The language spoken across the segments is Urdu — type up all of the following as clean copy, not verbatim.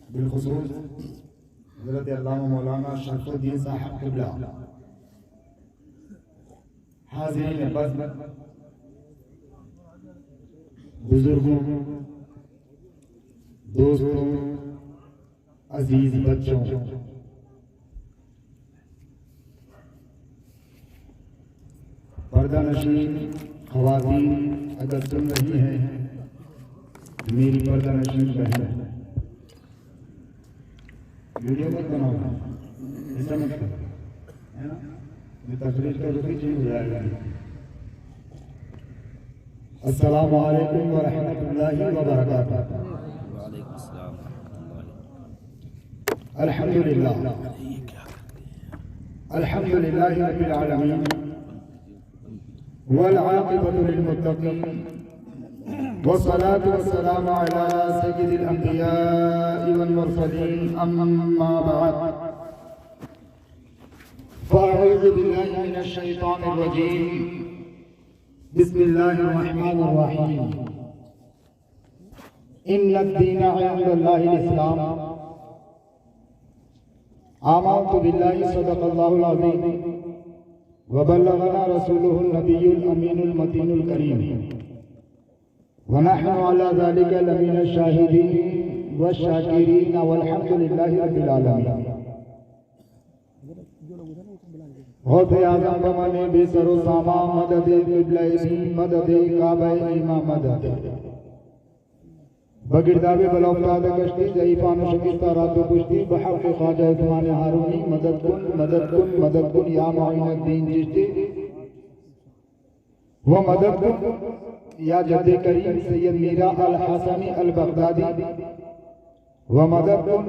بالخصوص حضرت علامہ مولانا شرف الدین صاحب قبلہ، حاضرین بزم، بزرگوں، دوستوں، عزیز بچوں، پردہ نشین خواتین اگر سن رہی ہیں، میری پردہ نشین بہن، ویڈیو مت بناؤ، ایسا مت کرو، یہ تقریر کا رخ ہی چینج ہو جائے گا۔ السلام علیکم ورحمۃ اللہ وبرکاتہ۔ وعلیکم السلام ورحمۃ اللہ۔ الحمدللہ الحمدللہ رب العالمین والعاقبۃ للمتقین والصلاة والسلام على سید الانبیاء والمرسلین، اما بعد فاعوذ باللہ من الشیطان الرجیم، بسم اللہ الرحمن الرحیم، ان الدین عند اللہ الاسلام، آمنت باللہ صدق اللہ العظیم وبلغنا رسوله النبی الامین المتین الکریم، ونحن على ذلك لمن الشاهدين والشاكرين والحمد لله رب العالمين۔ غوث اعظم بمن بے سر و ساما، مدد قبلہ مدد کعبہ ایمہ مدد، بگرداب بلوفتاد کشتی ضعیفان و شکستہ رات و کشتی، بحق خواجہ عثمان ہارونی، مدد کن مدد کن مدد کن یا معین الدین چشتی، وہ مدد کن یا جد کریم سید میرا الحسنی البغدادی، و مدد کن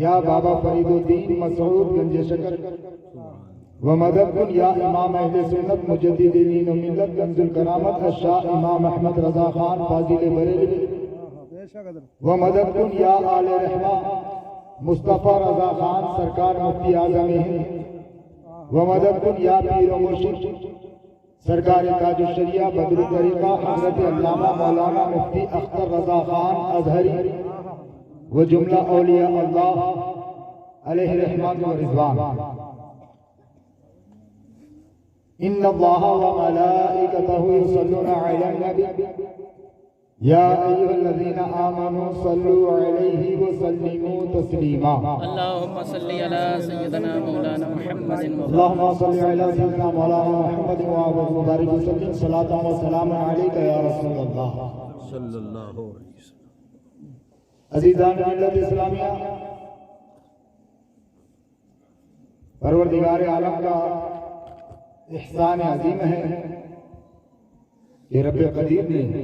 یا بابا فرید الدین مسعود گنج شکر، و مدد کن یا امام اہل سنت مجدد دین و ملت کنز الکرامت الشاہ امام احمد رضا خان فاضل بریلوی، و مدد کن یا آل رحمہ مصطفیٰ رضا خان سرکار مفتی اعظم ہند، و مدد کن یا پیر و مرشد سرکار تاج الشریعہ بدر الطریقہ حضرت علامہ مولانا مفتی اختر رضا خان ازہری و جملہ اولیاء اللہ علیہ رحمت و رضوان۔ ان اللہ و ملائکتہ یصلون علی النبی یا ایھا الذین آمنوا صلوا علیہ وسلموا تسلیما۔ اللہم صلی علی سیدنا مولانا محمد اللہم صلی علی سیدنا مولانا محمد وبارک وسلم، صلاۃ و سلام علیک یا رسول اللہ صلی اللہ علیہ وسلم۔ عزیزان ملت اسلامیہ، پروردگار عالم کا احسان عظیم ہے کہ رب قدیر نے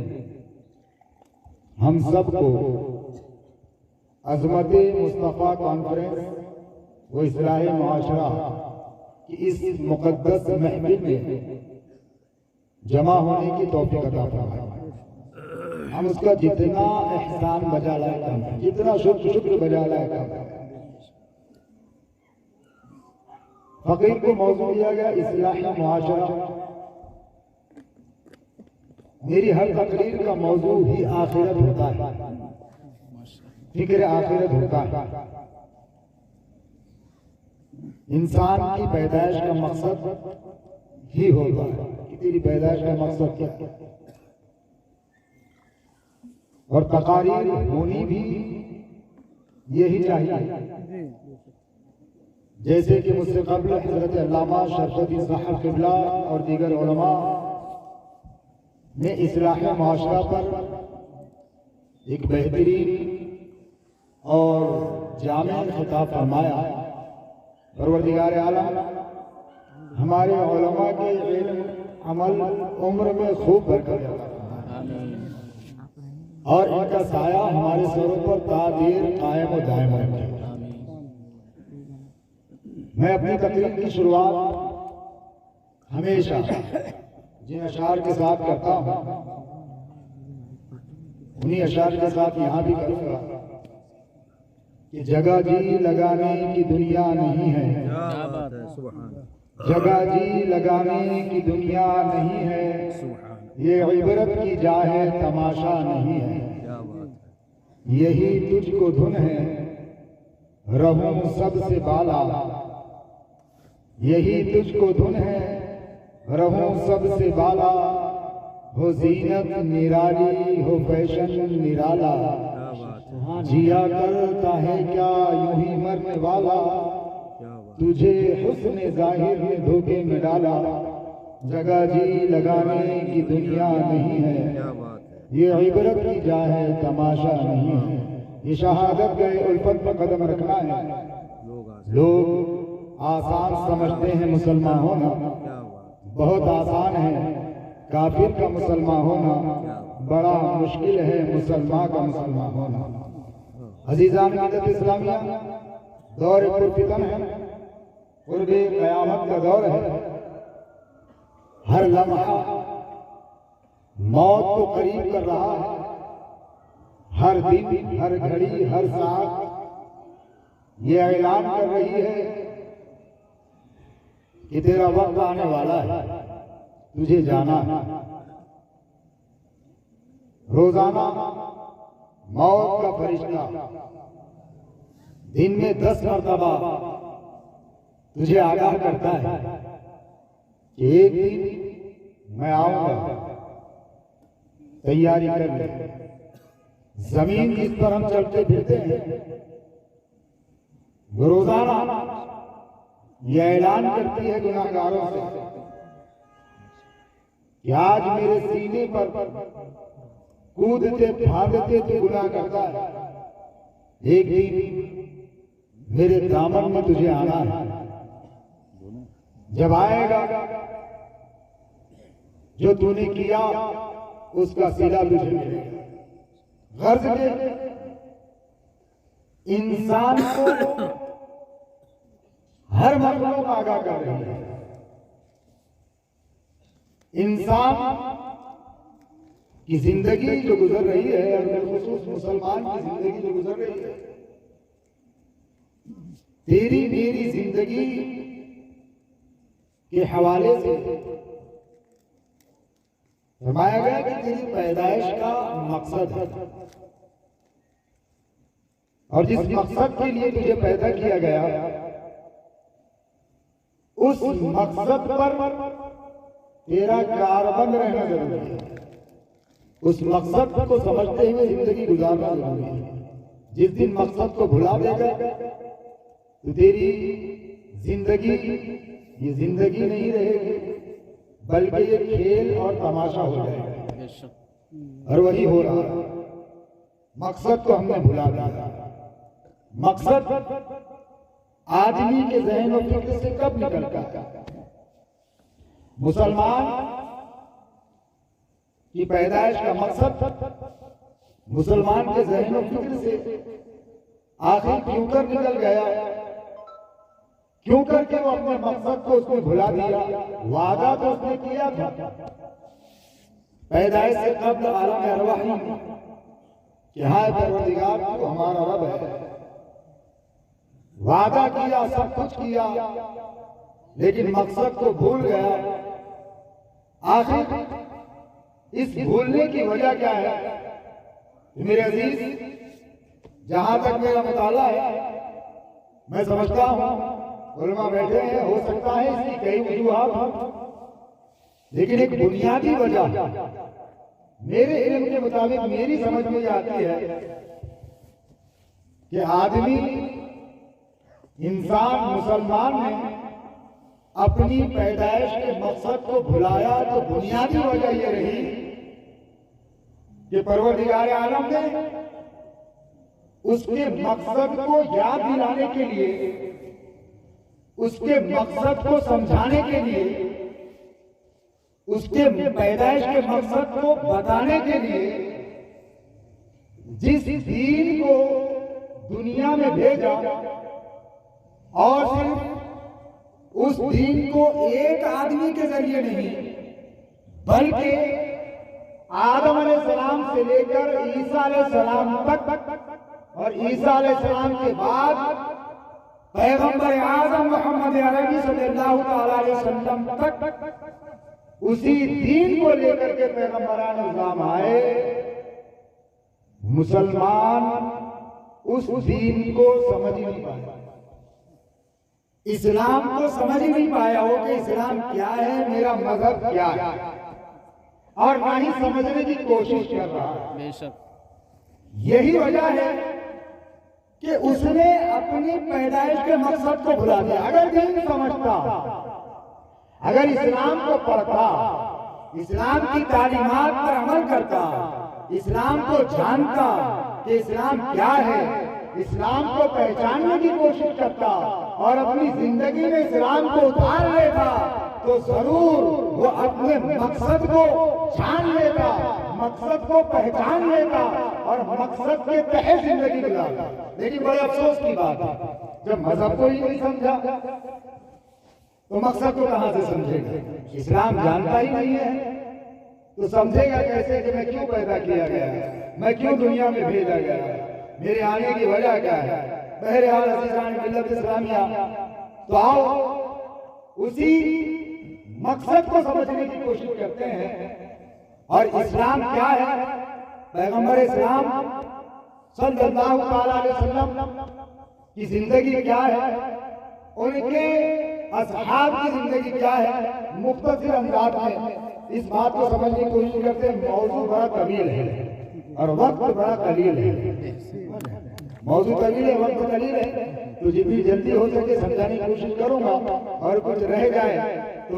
ہم سب کو عظمت مصطفیٰ کانفرنس و اصلاح معاشرہ کی اس مقدس محفل میں جمع ہونے کی توفیق عطا فرمائے۔ ہم اس کا جتنا احسان بجا لائے کم ہے، جتنا شکر بجا لائے کم ہے۔ فقیر کو موضوع دیا گیا اصلاح معاشرہ۔ میری ہر تقریر کا موضوع ہی آخرت ہوتا ہے، فکر آخرت ہوتا ہے۔ انسان کی پیدائش کا مقصد ہی ہوتا ہے کہ تیری پیدائش کا مقصد کیا ہے، اور تقاریر ہونی بھی یہی چاہیے۔ جیسے کہ مجھ سے قبل حضرت علامہ شرف الدین صاحب قبلہ اور دیگر علماء نے اصلاح معاشرہ پر ایک بہترین اور جامع خطاب فرمایا۔ پروردگار عالم ہمارے علماء کے علم عمل عمر میں خوب برکت عطا فرمائے، اور ان کا سایہ ہمارے سروں پر تا دیر قائم و دائم رکھے۔ میں اپنی تقریر کی شروعات ہمیشہ جن اشعار کے ساتھ کرتا ہوں انہی اشعار کے ساتھ یہاں بھی کروں گا کہ جگہ جی لگانے کی دنیا نہیں ہے، جگہ جی لگانے کی دنیا نہیں ہے، یہ عبرت کی جا ہے تماشا نہیں ہے۔ یہی تجھ کو دھن ہے رہوں سب سے بالا، یہی تجھ کو دھن ہے رہوں سب سے بالا، ہو زینت نرالی ہو فیشن نرالا، جیا کرتا ہے کیا یوں ہی مرنے والا، تجھے حسن ظاہر نے دھوکے میں ڈالا، جگہ جی لگانے کی دنیا نہیں ہے، یہ عبرت کی جا ہے تماشا نہیں ہے، یہ شہادت گئے الفت پر قدم رکھنا ہے۔ لوگ آسان سمجھتے ہیں مسلمان ہونا، بہت آسان ہے کافر کا مسلمان ہونا، بڑا مشکل ہے مسلمان کا مسلمان ہونا۔ عزیزان ملت اسلامیہ، دور پرفتن ہے، قرب قیامت کا دور ہے، ہر لمحہ موت کو قریب کر رہا ہے، ہر دن ہر گھڑی ہر ساعت یہ اعلان کر رہی ہے کہ تیرا وقت آنے والا ہے، تجھے جانا ہے۔ روزانہ موت کا فرشتہ دن میں 10 مرتبہ تجھے آگاہ کرتا ہے کہ ایک دن میں آؤں گا، تیاری کر لے۔ زمین جس پر ہم چلتے پھرتے ہیں وہ روزانہ یہ اعلان کرتی ہے گناہگاروں سے کہ آج میرے سینے پر کودتے پھاندتے تو گناہ کرتا ہے، ایک دن میرے دامن میں تجھے آنا ہے، جب آئے گا جو تو نے کیا اس کا صلہ تجھے ملے گا۔ غرض کے انسان کو ہر مخلوق آگاہ کر رہی ہے، انسان کی زندگی جو گزر رہی ہے اور بالخصوص مسلمان کی زندگی جو گزر رہی ہے، تیری میری زندگی کے حوالے سے فرمایا گیا کہ تیری پیدائش کا مقصد ہے، اور جس مقصد کے لیے تجھے پیدا کیا گیا اس مقصد پر تیرا کاربند رہنا ضروری ہے، اس مقصد کو سمجھتے ہوئے زندگی گزارنا ضروری ہے۔ جس دن مقصد کو بھلا دے گا تو تیری زندگی یہ زندگی نہیں رہے گی بلکہ یہ کھیل اور تماشا ہو جائے گا، اور وہی ہو رہا ہے۔ مقصد کو ہم نے بھلا دیا۔ مقصد آدمی کے ذہن و فکر سے کب نکلتا ہے؟ مسلمان کی پیدائش کا مقصد مسلمان کے ذہن و فکر سے آخر کیوں کر نکل گیا؟ کیوں کر کے وہ اپنے مقصد کو اس نے بھلا دیا؟ وعدہ تو اس نے کیا تھا پیدائش سے قبل عالم ارواح میں کہ ہائے پروردگار تو ہمارا رب ہے، وعدہ کیا، سب کچھ کیا، لیکن مقصد کو بھول گیا۔ آخر اس بھولنے کی وجہ کیا ہے؟ میرے عزیز، جہاں تک میرا مطالعہ ہے میں سمجھتا ہوں، علماء بیٹھے ہیں، ہو سکتا ہے اس کی کئی وجوہات ہوں، لیکن ایک بنیادی وجہ میرے علم کے مطابق میری سمجھ میں آتی ہے کہ آدمی انسان مسلمان نے اپنی پیدائش کے مقصد کو بھلایا، تو بنیادی وجہ یہ رہی کہ پروردگار عالم نے اس کے مقصد کو یاد دلانے کے لیے، اس کے مقصد کو سمجھانے کے لیے، اس کے پیدائش کے مقصد کو بتانے کے لیے جس دین کو دنیا میں بھیجا، اور صرف اس دین کو ایک آدمی کے ذریعے نہیں بلکہ آدم علیہ السلام سے لے کر عیسیٰ علیہ السلام تک، اور عیسیٰ علیہ السلام کے بعد پیغمبر اعظم محمد عربی صلی اللہ تعالی علیہ وسلم تک اسی دین کو لے کر کے پیغمبران اسلام آئے، مسلمان اس دین کو سمجھ ہی نہیں پایا، اسلام کو سمجھ ہی نہیں پایا ہو کہ اسلام کیا ہے، میرا مذہب کیا ہے، اور نہ ہی سمجھنے کی کوشش کر رہا ہے۔ بے شک یہی وجہ ہے کہ اس نے اپنی پیدائش کے مقصد کو بھلا دیا۔ اگر دین سمجھتا، اگر اسلام کو پڑھتا، اسلام کی تعلیمات پر عمل کرتا، اسلام کو جانتا کہ اسلام کیا ہے، اسلام کو پہچاننے کی کوشش کرتا اور اپنی زندگی میں اسلام کو اتار لیتا، تو ضرور وہ اپنے مقصد کو جان لیتا، مقصد کو پہچان لیتا اور مقصد کے تحت زندگی گزارتا۔ لیکن بڑے افسوس کی بات ہے، جب مذہب کو ہی نہیں سمجھا تو مقصد کو کہاں سے سمجھے گا؟ اسلام جانتا ہی نہیں ہے تو سمجھے گا کیسے کہ میں کیوں پیدا کیا گیا ہے، میں کیوں دنیا میں بھیجا گیا ہے، میرے آنے کی وجہ کیا ہے؟ بہرحال عزیزان ملت اسلامیہ، تو آؤ اسی مقصد کو سمجھنے کی کوشش کرتے ہیں۔ اور اسلام کیا ہے؟ پیغمبر اسلام صلی اللہ تعالیٰ علیہ وسلم کی زندگی کیا ہے، ان کے اصحاب کی زندگی کیا ہے، مختصر انداز میں اس بات کو سمجھنے کی کوشش کرتے ہیں۔ موضوع بڑا طویل ہے اور وقت بڑا قلیل ہے، موضوع طویل ہے، وقت قلیل ہے، تو جتنی جلدی ہو سکے سمجھانے کی کوشش کروں گا، اور کچھ رہ جائے تو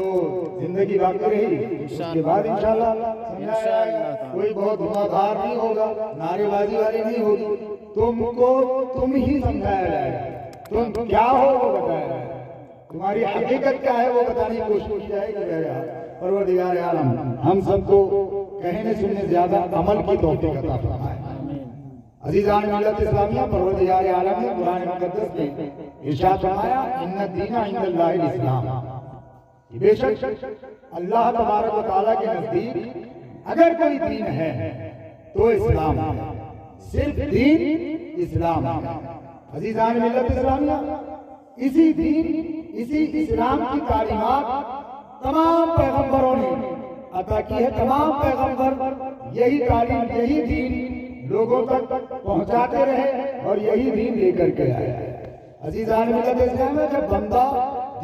زندگی باقی رہی، اس کے بعد انشاءاللہ سمجھایا جائے گا۔ کوئی بہت دھماکار نہیں ہوگا، نعرے بازی والی نہیں ہوگی، تم کو تم ہی سمجھایا جائے گا، تم کیا ہو وہ بتایا جائے گا، تمہاری حقیقت کیا ہے وہ بتانے کی کوشش کی جائے گی۔ پروردگار عالم ہم سب کو کہنے سننے زیادہ عمل کی توفیق عطا فرمائے۔ عزیزان ملت اسلامیہ، پروردگار عالم نے قرآن مقدس میں ارشاد فرمایا ان الدین عند اللہ الاسلام، بے شک اللہ تبارک و تعالیٰ کے نزدیک اگر کوئی دین ہے تو اسلام ہے، صرف دین اسلام ہے۔ عزیزان ملت اسلامیہ، اسی دین، اسی اسلام کی تعلیمات تمام پیغمبروں نے عطا کی ہے۔ تمام پیغمبر یہی تعلیم، یہی دین لوگوں تک پہنچاتے رہے اور یہی دین لے کر کے آئے۔ عزیزان ملت اسلام، جب بندہ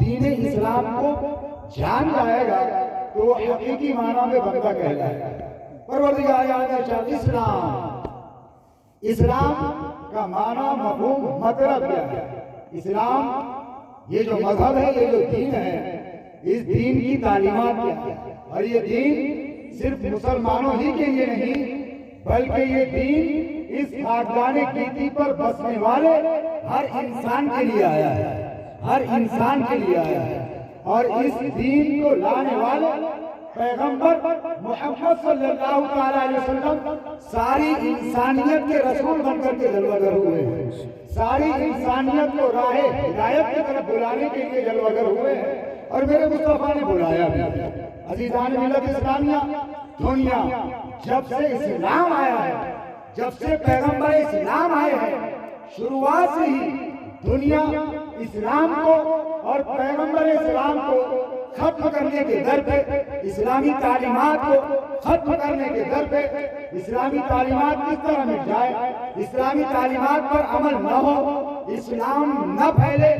دین اسلام کو جان جائے گا تو وہ حقیقی معنی میں بندہ کہلائے گا۔ پروردگار عالم اسلام، اسلام کا معنی، مفہوم، مطلب کیا ہے؟ اسلام یہ جو مذہب ہے، یہ جو دین ہے، اس دین کی تعلیمات کیا ہے؟ اور یہ دین صرف مسلمانوں ہی کے لیے نہیں بلکہ یہ دین اس خاکدان گیتی پر بسنے والے ہر انسان کے لیے آیا ہے، ہر انسان کے لیے آیا ہے۔ اور اس دین کو لانے والے پیغمبر محمد صلی اللہ تعالیٰ علیہ وسلم ساری انسانیت کے رسول بن کر کے جلوہ گر ہوئے ہیں، ساری انسانیت کو راہ ہدایت کی طرف بلانے کے لیے جلوہ گر ہوئے ہیں، اور میرے مصطفیٰ نے بلایا بھی۔ عزیزان ملت اسلامیہ، دنیا جب سے اسلام آیا ہے، جب سے پیغمبر اسلام آئے ہیں، شروعات سے ہی دنیا اسلام کو اور پیغمبر اسلام کو ختم کرنے کے در پہ، اسلامی تعلیمات کو ختم کرنے کے در پہ، اسلامی تعلیمات کس طرح مٹ جائے، اسلامی تعلیمات پر عمل نہ ہو، اسلام نہ پھیلے،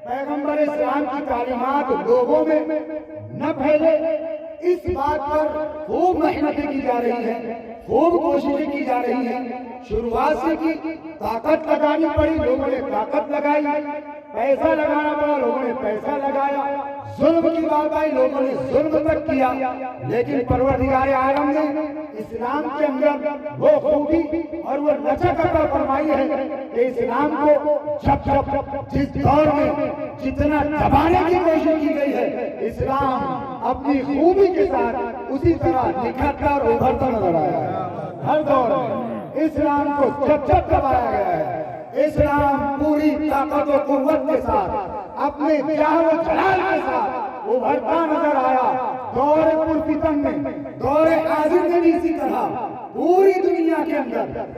پیغمبر اسلام کی تعلیمات لوگوں میں نہ پھیلے، اس بات پر خوب محنتیں کی جا رہی ہیں، خوب کوششیں کی جا رہی ہیں۔ شروعات سے کی، طاقت لگانی پڑی، لوگوں نے طاقت لگائی، پیسہ لگانا پڑا، لوگوں نے پیسہ لگایا، ظلم کی بات آئی، لوگوں نے ظلم تک کیا، لیکن پروردگار عالم نے اسلام کے اندر وہ خوبی اور وہ لچک عطا فرمائی ہے کہ اسلام کو جب جس دور میں جتنا دبانے کی کوشش کی گئی ہے، اسلام اپنی خوبی کے ساتھ اسی طرح نکھرتا اور ابھرتا نظر آیا ہے۔ ہر دور میں اسلام کو جب دبایا گیا ہے، اسلام پوری طاقت و قوت کے ساتھ اپنے جاہ و جلال کے ساتھ ابھرتا نظر آیا۔ دور پرفتن میں، دور حاضر میں بھی اسی طرح پوری دنیا کے اندر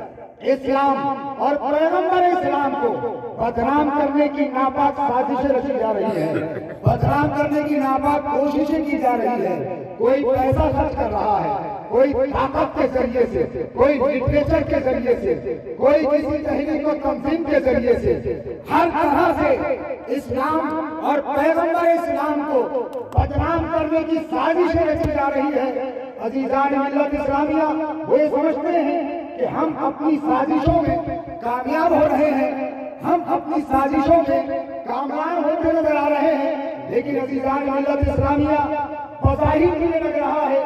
اسلام اور پیغمبر اسلام کو بدنام کرنے کی ناپاک سازشیں رچی جا رہی ہیں، بدنام کرنے کی ناپاک کوششیں کی جا رہی ہے۔ کوئی پیسہ خرچ کر رہا ہے، کوئی طاقت کے ذریعے سے، کوئی لٹریچر کے ذریعے سے، کوئی کسی تحریک و تنظیم کے ذریعے سے، ہر طرح سے اسلام اور پیغمبر اسلام کو بدنام کرنے کی سازشیں رچی جا رہی ہے۔ عزیزان ملت اسلامیہ وہ یہ سمجھتے ہیں کہ ہم اپنی سازشوں میں کامیاب ہو رہے ہیں، ہم اپنی سازشوں میں کامیاب ہوتے نظر آ رہے ہیں، لیکن عزیزان ملت اسلامیہ بظاہر یہ لگ رہا ہے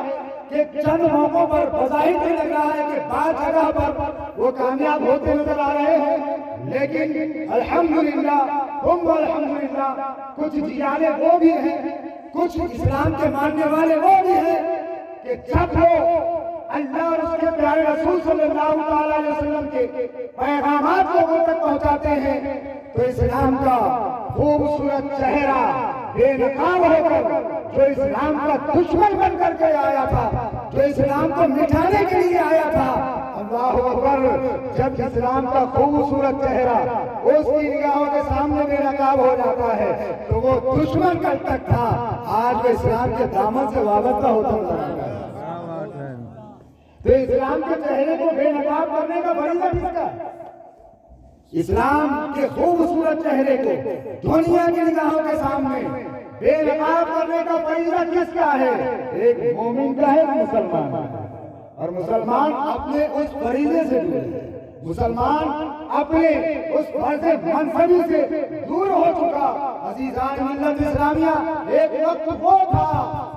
کہ چند موقعوں پر بظاہر یہ لگ رہا ہے کہ بعض جگہ پر وہ کامیاب ہوتے نظر آ رہے ہیں، لیکن الحمدللہ ثم الحمدللہ کچھ جیانے وہ بھی ہیں، کچھ اسلام کے ماننے والے وہ بھی ہیں کہ جب وہ اللہ اور اس کے پیارے رسول صلی اللہ تعالی علیہ وسلم کے پیغامات لوگوں تک پہنچاتے ہیں تو اسلام کا خوبصورت چہرہ بے نقاب ہو کر جو اسلام کا دشمن بن کر کے آیا تھا، جو اسلام کو مٹانے کے لیے آیا تھا، اللہ اکبر، جب اسلام کا خوبصورت چہرہ اس کی نگاہوں کے سامنے بے نقاب ہو جاتا ہے تو وہ دشمن کل تک تھا آج وہ اسلام کے دامن سے وابستہ ہوتا ہے۔ تو اسلام کے چہرے کو بے نقاب کرنے کا فریضہ کس کا ہے؟ اسلام کے خوبصورت چہرے کو دنیا کی نگاہوں کے سامنے بے نقاب کرنے کا فریضہ کس کا ہے؟ ایک مومن کا ہے، مسلمان کا۔ اور مسلمان اپنے اس فریضے سے دور ہے، مسلمان اپنے اس فرض منصبی سے دور ہو چکا۔ عزیزان ملت اسلامیہ، ایک وقت وہ تھا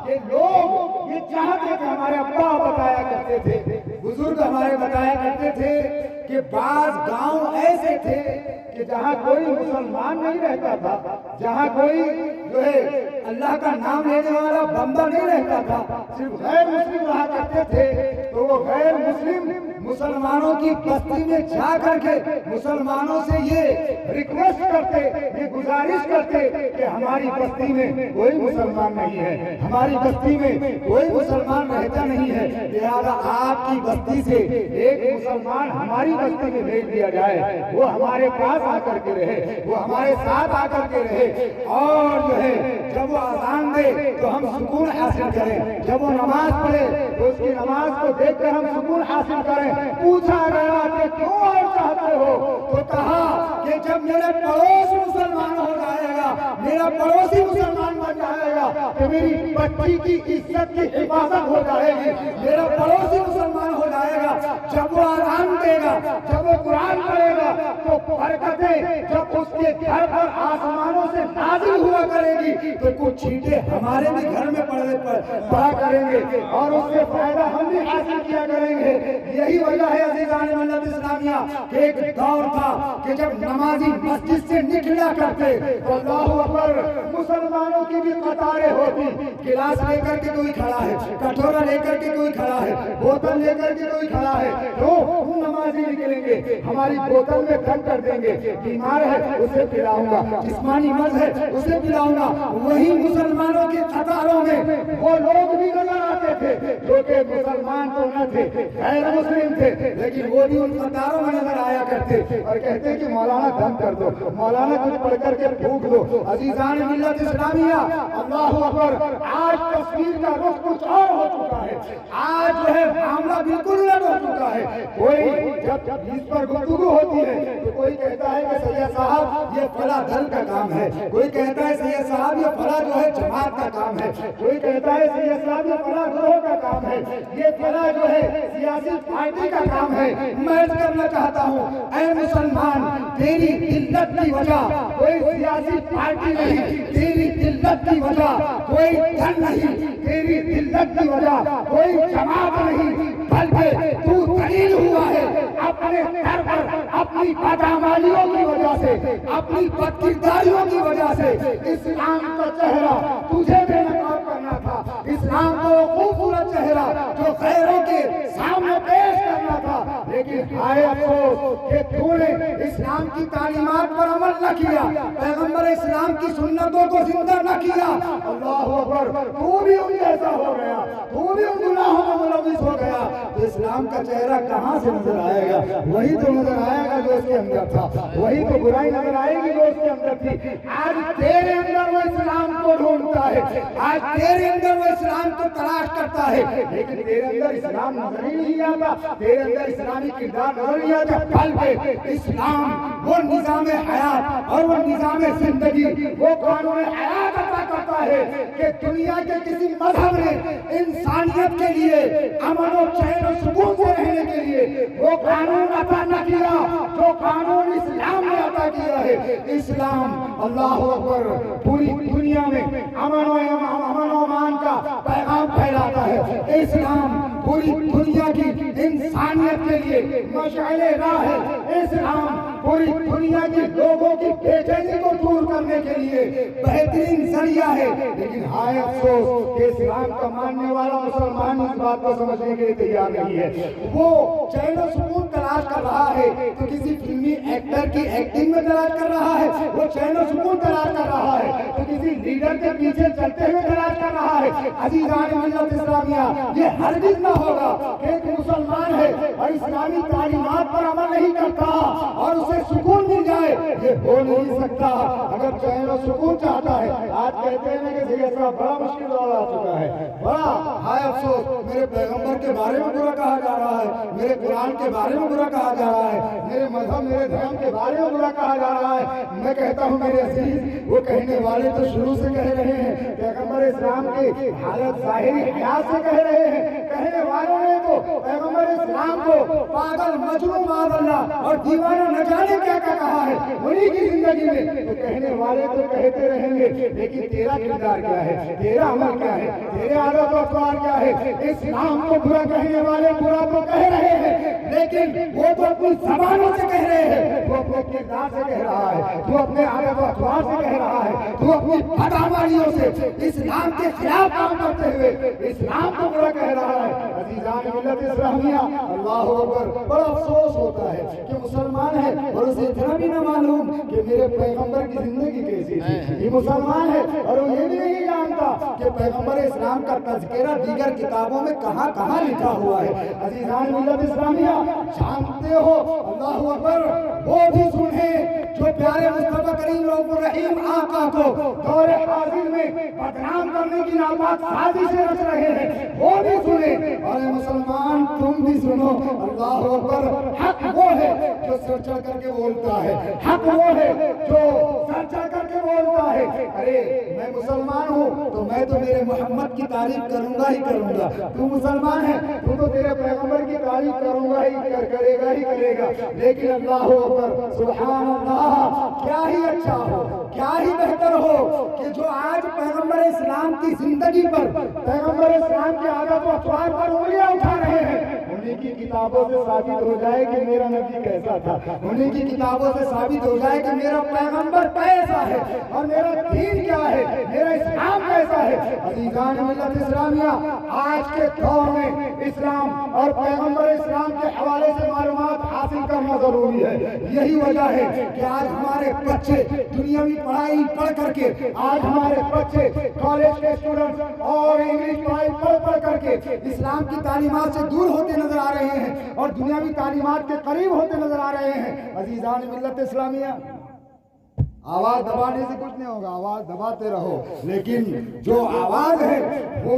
کہ لوگ یہ چاہتے کہ ہمارے ابا بتایا کرتے تھے، بزرگ ہمارے بتایا کرتے تھے کہ بعض گاؤں ایسے تھے کہ جہاں کوئی مسلمان نہیں رہتا تھا، جہاں کوئی جو ہے اللہ کا نام لینے والا بندہ نہیں رہتا تھا، صرف غیر مسلم رہا کرتے تھے، تو وہ غیر مسلم مسلمانوں کی بستی میں جا کر کے مسلمانوں سے یہ ریکویسٹ کرتے، یہ گزارش کرتے کہ ہماری بستی میں کوئی مسلمان نہیں ہے، ہماری بستی میں کوئی مسلمان رہتا نہیں ہے، لہذا آپ کی بستی سے ایک مسلمان ہماری بستی میں بھیج دیا جائے، وہ ہمارے پاس آ کر کے رہے، وہ ہمارے ساتھ آ کر کے رہے، اور جو ہے جب وہ اذان دے تو ہم سکون حاصل کریں، جب وہ نماز پڑھے تو اس کی نماز کو دیکھ کر ہم سکون حاصل کریں۔ پوچھا گیا کہ کیوں اور چاہتے ہو؟ تو کہا کہ جب میرا پڑوس مسلمان ہو جائے گا، میرا پڑوسی مسلمان بن جائے گا تو میری بچی کی عزت کی حفاظت ہو جائے گی، میرا پڑوسی مسلمان ہو جائے گا، جب وہ اذان دے گا، جب وہ قرآن پڑھے گا تو برکتیں جب اس کے گھر پر آسمانوں سے نازل ہوا کرے گی تو کچھ چھینٹے ہمارے بھی گھر میں پڑا کریں گے اور اس سے فائدہ ہم بھی حاصل کیا کریں گے۔ یہی وجہ ہے عزیزان ملت اسلامیہ کہ ایک دور تھا کہ جب نمازی مسجد سے نکلا کرتے تو اللہ اکبر مسلمانوں کی بھی قطاریں ہوتی، گلاس لے کر کے کوئی کھڑا ہے، کٹورا لے کر کے کوئی کھڑا ہے، بوتل لے کر کے کوئی کھڑا ہے، تو ہم نمازی نکلیں گے، ہماری بوتل میں دم کر دیں گے، بیمار ہے اسے پلاؤں گا، جسمانی مرض ہے اسے پلاؤں گا۔ وہی مسلمانوں کی قطاروں میں وہ لوگ بھی نظر آتے تھے جو کہ مسلمان تو نہ تھے، غیر مسلم تھے، لیکن وہ بھی ان قطاروں میں نظر آیا کرتے اور کہتے کہ مولانا دم کر دو، مولانا کچھ پڑھ کر کے پھونک دو۔ عزیزان ملت اسلامیہ، اللہ اکبر، آج تصویر کا رخ کچھ اور ہو چکا ہے، آج جو ہے معاملہ بالکل الٹ ہو چکا ہے۔ کوئی جب اس پر گفتگو ہوتی ہے تو کوئی کہتا ہے کہ سید صاحب یہ فلاں دل کا کام ہے، کوئی کہتا ہے سید صاحب یہ فلاں جو ہے جماعت کا کام ہے، کوئی کہتا ہے سید صاحب یہ فلاں گروہ کا کام ہے، یہ فلاں جو ہے سیاسی پارٹی کا کام ہے۔ میں عرض کرنا چاہتا ہوں اے مسلمان، تیری ذلت کی وجہ کوئی سیاسی پارٹی نہیں، تیری ذلت کی وجہ کوئی دھن نہیں، تیری ذلت کی وجہ کوئی جماعت نہیں، بلکہ تو دلیل ہوا ہے اپنے گھر پر اپنی بدعمالیوں کی وجہ سے، اپنی بدکرداریوں کی وجہ سے۔ اسلام کا چہرہ تجھے بے نقاب کرنا تھا، اسلام کو خوبصورت چہرہ جو غیروں کے سامنے پیش کرنا تھا، لیکن ہائے افسوس کہ تو نے اسلام کی تعلیمات پر عمل نہ کیا، پیغمبر اسلام کی سنتوں کو زندہ نہ کیا۔ اللہ اکبر، تو بھی ان جیسا ہو گیا، تو بھی ان گناہوں میں ملوث ہو گیا، تو اسلام کا چہرہ کہاں سے نظر آئے گا؟ وہی تو نظر آئے گا جو اس کے اندر تھا، وہی تو برائی نظر آئے گی جو اس کے اندر تھی۔ آج تیرے اندر وہ اسلام کو ڈھونڈتا ہے، آج تیرے اندر وہ اسلام کو تلاش کرتا ہے، لیکن تیرے اندر اسلام نظر ہی نہیں آتا، تیرے اندر اسلامی کردار نظر نہیں آتا۔ بلکہ اسلام وہ نظام حیات اور وہ نظام زندگی، وہ قانون حیات عطا کرتا ہے کہ دنیا کے کسی مذہب نے انسانیت کے لیے امن و چین و سکون سے رہنے کے لیے وہ قانون عطا نہ کیا جو قانون اسلام نے عطا کیا ہے۔ اسلام اللہ اکبر پوری دنیا میں امن و امان کا پیغام پھیلاتا ہے۔ اسلام پوری دنیا کی انسانیت کے لیے مشعل راہ ہے۔ اسلام پوری دنیا کے لوگوں کی بے چینی کو دور کرنے کے لیے بہترین ذریعہ ہے۔ لیکن ہائے افسوس کہ اسلام کا ماننے والا مسلمان اس بات کو سمجھنے کے لیے تیار نہیں ہے۔ وہ چین و سکون تلاش کر رہا ہے تو کسی فلمی ایکٹر کی ایکٹنگ میں تلاش کر رہا ہے، وہ چین و سکون تلاش کر رہا ہے تو کسی لیڈر کے پیچھے چلتے ہوئے تلاش کر رہا ہے۔ عزیزان ملت اسلامیہ، یہ ہرگز نہ ہوگا کہ ایک مسلمان ہے اور اسلامی تعلیمات پر عمل نہیں کرتا اور اسے سکون مل جائے، یہ ہو نہیں سکتا۔ اگر چین و سکون چاہتا ہے، آج کہتے ہیں کہ سید صاحب بڑا مشکل دور آ چکا ہے، بڑا ہائے افسوس میرے پیغمبر کے بارے میں برا کہا جا رہا ہے، میرے قرآن کے بارے میں برا کہا جا رہا ہے، میرے مذہب میرے دھرم کے بارے میں برا کہا جا رہا ہے۔ میں کہتا ہوں میرے عزیز، وہ کہنے والے تو شروع سے کہہ رہے ہیں، پیغمبر اسلام کی حالت ظاہری حیات سے کہہ رہے ہیں، کہنے والوں نے تو پیغمبر اسلام کو پاگل مجنون معاذ اللہ اور دیوانہ نہ جانے کیا کہا ہے انہی کی زندگی میں۔ تو کہنے والے تو کہتے رہیں گے، لیکن تیرا کردار کیا ہے، تیرا عمل کیا ہے، تیرے عادت و اطوار کیا ہے؟ اسلام کو برا کہنے والے برا تو کہہ رہے ہیں، لیکن وہ تو اپنی زبانوں سے کہہ رہے ہیں، وہ اپنے کردار سے کہہ رہا ہے، تو اپنے عادت و اطوار سے کہہ رہا ہے، تو اپنی بدعمالیوں سے اسلام کے خلاف کام کرتے ہوئے اسلام کو برا کہہ رہا ہے۔ عزیزان ملت اسلامیہ، اللہ اکبر، بڑا افسوس ہوتا ہے کہ مسلمان ہے اور اسے اتنا بھی نہ معلوم کہ میرے پیغمبر کی زندگی کیسی تھی۔ یہ مسلمان ہے اور وہ یہ بھی نہیں جانتا کہ پیغمبر اسلام کا تذکرہ دیگر کتابوں میں کہاں کہاں لکھا ہوا ہے۔ عزیزان ملت اسلامیہ، جانتے ہو اللہ اکبر، وہ بھی سنیں جو پیارے مصطفیٰ کریم رؤوف الرحیم آقا کو دور حاضر میں بدنام کرنے کی ناپاک سازشیں رچ رہے ہیں، وہ بھی سنیں۔ اور اے مسلمان تم بھی سنو، اللہ اکبر، حق وہ ہے جو سر چڑھ کر کے بولتا ہے، حق وہ ہے جو سر چڑھ کر کے بولتا ہے۔ ارے میں مسلمان ہوں تو میں تو میرے محمد کی تعریف کروں گا، تو مسلمان ہے تو تیرے پیغمبر کی تعریف کروں گا ہی، کرے گا۔ لیکن اللہ اکبر، سبحان اللہ، کیا ہی اچھا ہو، کیا ہی بہتر ہو کہ جو آج پیغمبر اسلام کی زندگی پر، پیغمبر اسلام کی عادت و اطوار پر انگلیاں اٹھا رہے ہیں، انہیں کی کتابوں سے ثابت ہو جائے کہ میرا نبی کیسا تھا، انہیں کی کتابوں سے ثابت ہو جائے کہ میرا پیغمبر کیسا ہے اور میرا دین کیا ہے، میرا اسلام کیسا ہے۔ عزیزان ملت اسلامیہ، آج کے دور میں اسلام اور پیغمبر اسلام کے حوالے سے معلومات حاصل کرنا ضروری ہے۔ یہی وجہ ہے کہ آج ہمارے بچے دنیاوی پڑھائی پڑھ کر کے، آج ہمارے بچے کالج کے اسٹوڈنٹ اور انگلش پڑھائی پڑھ کر کے اسلام کی تعلیمات سے دور ہوتے نظر آ رہے ہیں اور دنیاوی تعلیمات کے قریب ہوتے نظر آ رہے ہیں۔ عزیزان ملت اسلامیہ، آواز دبانے سے کچھ نہیں ہوگا، آواز دباتے رہو، لیکن جو آواز ہے وہ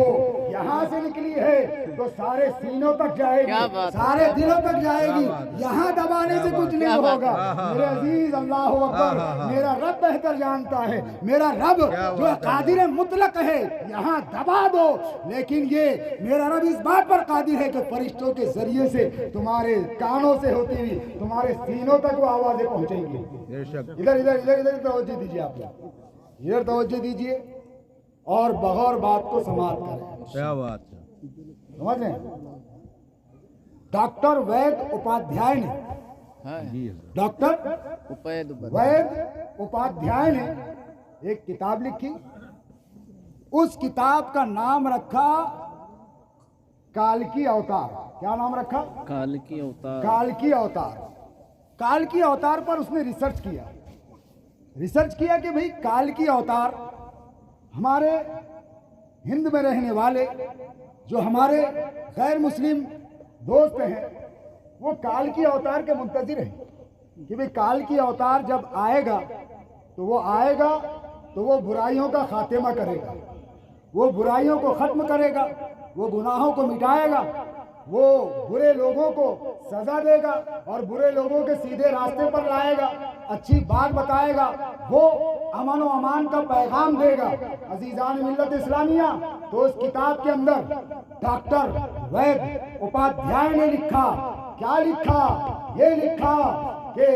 یہاں سے نکلی ہے تو سارے سینوں تک جائے گی، سارے دلوں تک جائے گی، یہاں دبانے سے کچھ نہیں ہوگا۔ میرے عزیز، اللہ اکبر، میرا رب بہتر جانتا ہے، میرا رب جو قادر مطلق ہے، یہاں دبا دو، لیکن یہ میرا رب اس بات پر قادر ہے کہ فرشتوں کے ذریعے سے تمہارے کانوں سے ہوتی ہوئی تمہارے سینوں تک وہ آوازیں پہنچیں گی۔ ادھر توجہ دیجیے، آپ ادھر توجہ دیجیے اور بغور بات کو سماعت کریں۔ کیا بات ہے، سمجھ رہے ہیں؟ ڈاکٹر وید اپادھیائے نے، ڈاکٹر وید اپادھیائے نے ایک کتاب لکھی، اس کتاب کا نام رکھا کالکی اوتار۔ کیا نام رکھا؟ کالکی اوتار۔ کالکی اوتار۔ کالکی اوتار پر اس نے ریسرچ کیا کہ بھئی کالکی اوتار ہمارے ہند میں رہنے والے جو ہمارے غیر مسلم دوست ہیں وہ کالکی اوتار کے منتظر ہیں کہ بھئی کالکی اوتار جب آئے گا تو وہ برائیوں کا خاتمہ کرے گا، وہ برائیوں کو ختم کرے گا، وہ گناہوں کو مٹائے گا، وہ برے لوگوں کو سزا دے گا اور برے لوگوں کے سیدھے راستے پر لائے گا، اچھی بات بتائے گا، وہ امن و امان کا پیغام دے گا۔ عزیزان ملت اسلامیہ، تو اس کتاب کے اندر ڈاکٹر وید اپادھیائے نے لکھا، کیا لکھا؟ یہ لکھا کہ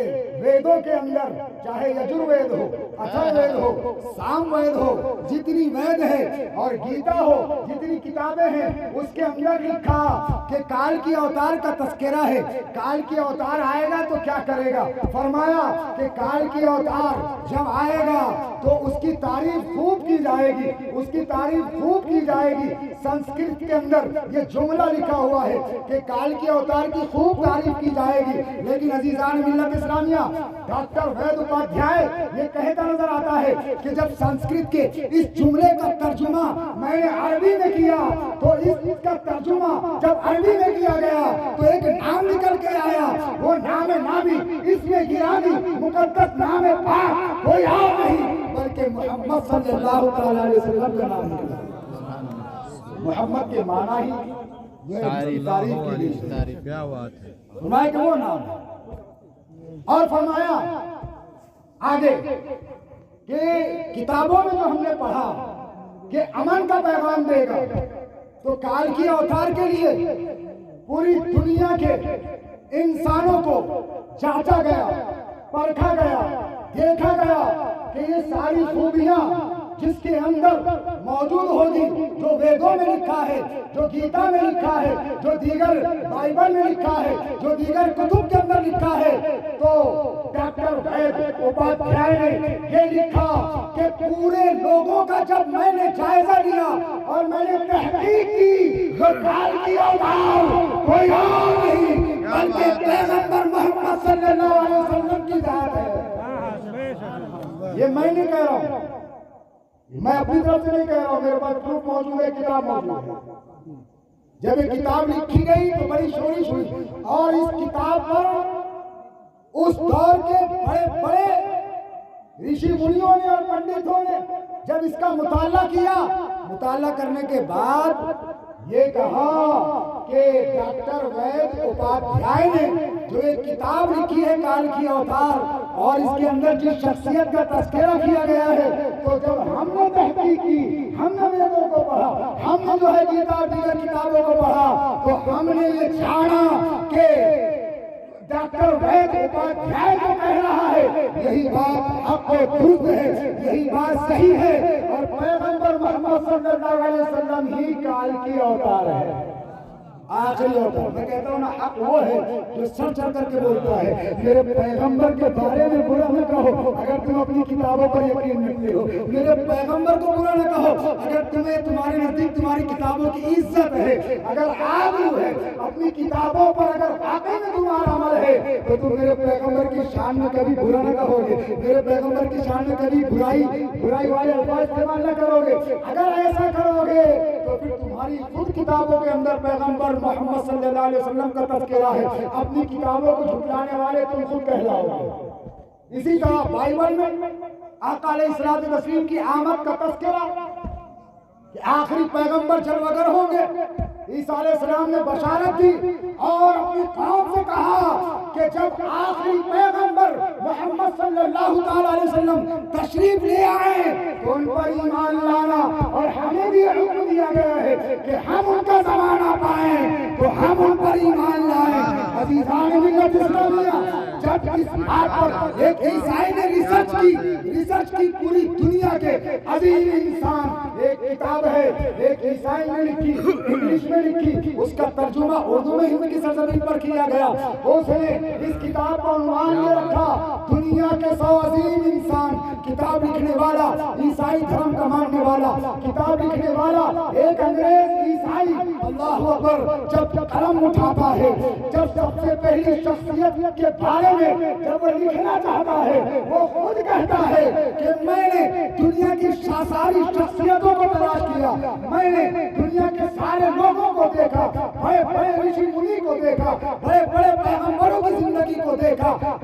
ویدوں کے اندر چاہے یجروید ہو، اتھروید ہو، سام وید ہو، جتنی وید ہے اور گیتا ہو، جتنی کتابیں ہیں، اس کے اندر لکھا کہ کال کی اوتار کا تذکرہ ہے۔ کال کی اوتار آئے گا تو کیا کرے گا؟ فرمایا کہ کال کی اوتار جب آئے گا تو اس کی تعریف خوب کی جائے گی، اس کی تعریف خوب کی جائے گی۔ سنسکرت کے اندر یہ جملہ لکھا ہوا ہے کہ کال کی اوتار کی خوب تعریف کی جائے گی، لیکن عزیزان ملت اسلامیہ، ڈاکٹر وید اپادھیائے یہ کہتا نظر آتا ہے کہ جب سنسکرت کے اس جملے کا ترجمہ میں نے عربی میں کیا تو اس کا ترجمہ جب عربی میں کیا گیا تو ایک نام نکل کے آیا، وہ نام نابی، اس میں گرامی مقدس نام پاک کوئی اور نہیں بلکہ محمد صلی اللہ علیہ وسلم کا نام نکلا۔ محمد کے معنی ہی تعریف کے لیے کیا بات ہے، فرمایا کہ وہ نام ہے، اور فرمایا آگے کہ کتابوں میں جو ہم نے پڑھا کہ امن کا پیغام دے گا، تو کال کی اوتار کے لیے پوری دنیا کے انسانوں کو جانچا گیا، پرکھا گیا، دیکھا گیا کہ یہ ساری خوبیاں جس کے اندر موجود ہوگی، جو ویدوں میں لکھا ہے، جو گیتا میں لکھا ہے، جو دیگر بائبل میں لکھا ہے، جو دیگر کتب کے اندر لکھا ہے، تو ڈاکٹر وید اپادھیائے نے یہ لکھا کہ پورے لوگوں کا جب میں نے جائزہ لیا اور میں نے تحقیق کی، تو کال کی اوتار کوئی اور نہیں بلکہ پیغمبر محمد صلی اللہ علیہ وسلم کی ذات ہے۔ یہ میں نہیں کہہ رہا ہوں، میں اپنی طرف سے نہیں کہہ رہا ہوں، میرے پاس پروف موجود ہے، کتاب موجود ہے۔ جب یہ کتاب لکھی گئی تو بڑی شورش ہوئی، اور اس کتاب پر اس دور کے بڑے بڑے رشی منیوں نے اور پنڈتوں نے جب اس کا مطالعہ کیا، مطالعہ کرنے کے بعد یہ کہا کہ ڈاکٹر وید اپادھیائے نے جو ایک کتاب لکھی ہے کال کی اوتار، اور اس کے اندر جس شخصیت کا تذکرہ کیا گیا ہے، تو جب ہم نے تحقیق کی، ہم نے ویدوں کو پڑھا، ہم نے جو ہے گیتا اور دیگر کتابوں کو پڑھا، تو ہم نے یہ جانا کہ ڈاکٹر وید اپادھیائے جو کہہ رہا ہے یہی بات حق و درست ہے، یہی بات صحیح ہے، اور پیغمبر محمد صلی اللہ علیہ وسلم ہی کال کی اوتار ہے، آخری اوتار۔ میں کہتا ہوں نا، حق وہ ہے جو سر چڑھ کر کے بولتا ہے۔ میرے پیغمبر کے بارے میں برا نہ کہو اگر تم اپنی کتابوں پر یقین رکھتے ہو، میرے پیغمبر کو برا نہ کہو اگر تمہیں تمہارے نزدیک تمہاری کتابوں کی عزت ہے، اگر آبرو ہے، اپنی کتابوں پر اگر واقعی میں تمہارا عمل ہے، تو تم میرے پیغمبر کی شان میں کبھی برا نہ کہو گے، میرے پیغمبر کی شان میں کبھی برائی والے الفاظ استعمال نہ کرو گے۔ اگر ایسا کرو گے تو پھر تمہاری خود کتابوں کے اندر پیغمبر محمد صلی اللہ علیہ وسلم کا تذکرہ ہے، اپنی کتابوں کو جھٹلانے والے تم خود کہلاؤ گے۔ اسی طرح بائبل میں آقا علیہ الصلوۃ والتسلیم کی آمد کا تذکرہ کہ آخری پیغمبر جلوگر ہوں گے۔ عیسیٰ علیہ السلام نے بشارت دی اور اپنی قوم سے کہا کہ جب آخری پیغمبر محمد صلی اللہ تعالی علیہ وسلم تشریف لے آئے تو ان پر ایمان لانا، اور ہمیں بھی حکم دیا گیا ہے کہ ہم ان کا زمانہ پائیں تو ہم ان پر ایمان لائیں۔ عزیزان ملت اسلامیہ، جب اس بات پر ایک عیسائی نے ریسرچ کی پوری دنیا کے عظیم انسان، ایک کتاب ہے، ایک عیسائی نے لکھی، انگلش میں لکھی، اس کا ترجمہ اردو میں ہند کی سرزمین پر کیا گیا۔ اس نے اس کتاب کا عنوان یہ رکھا، دنیا کے 100 عظیم انسان۔ کتاب لکھنے والا عیسائی دھرم کا ماننے والا، کتاب لکھنے والا ایک انگریز عیسائی۔ اللہ اکبر، جب قلم اٹھاتا ہے، جب سب سے پہلی شخصیت کے بارے میں جب وہ لکھنا چاہتا ہے، وہ خود کہتا ہے کہ میں نے دنیا کی ساری شخصیتوں کو تلاش کیا، میں نے دنیا کے سارے لوگوں کو دیکھا، بڑے بڑے رشی منی کو دیکھا، بڑے بڑے پیغمبروں کی زندگی کو دیکھا،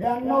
92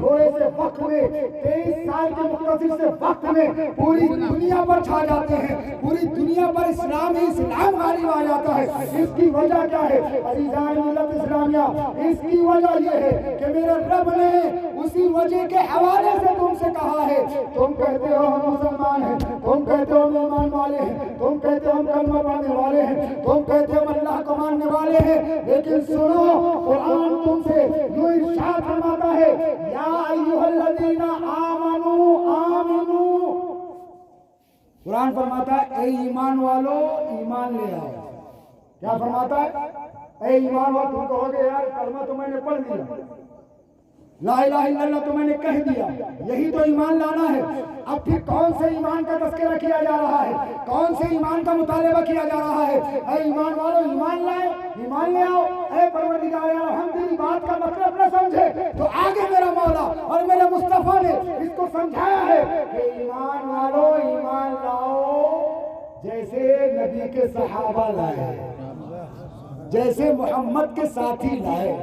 تھوڑے سے وقت میں 23 سال کے مختصر سے وقت میں پوری دنیا پر چھا جاتے ہیں، پوری دنیا پر اسلام غالب آ جاتا ہے۔ اس کی وجہ کیا ہے عزیزان ملت اسلامیہ؟ اس کی وجہ یہ ہے کہ میرے رب نے اسی وجہ کے حوالے سے تم سے کہا ہے۔ تم کہتے ہو ہم مسلمان ہیں، تم کہتے ہو ہم ایمان والے ہیں، تم کہتے ہو ہم کلمہ پڑھنے والے ہیں، تم کہتے ہو ہم اللہ کو ماننے والے ہیں، لیکن سنو قرآن تم سے یوں ارشاد فرماتا ہے یا ایھا الذین آمنوا آمنوا، قرآن فرماتا ہے اے ایمان والو ایمان لے آؤ۔ کیا فرماتا ہے؟ اے ایمان والو، تم کہو گے یار کلمہ تو میں نے پڑھ لیا، لا الہ الا اللہ تو میں نے کہہ دیا، یہی تو ایمان لانا ہے۔ اب پھر کون سے ایمان کا تذکرہ کیا جا رہا ہے، کون سے ایمان کا مطالبہ کیا جا رہا ہے؟ اے ایمان والو ایمان لائے، ایمان لے آؤ۔ اے پروردگار عالم، ہم تیری بات کا مطلب نہ سمجھے تو آگے میرا مولا اور میرے مصطفیٰ نے اس کو سمجھایا ہے کہ ایمان والو ایمان لاؤ جیسے نبی کے صحابہ لائے، جیسے محمد کے ساتھی لائے،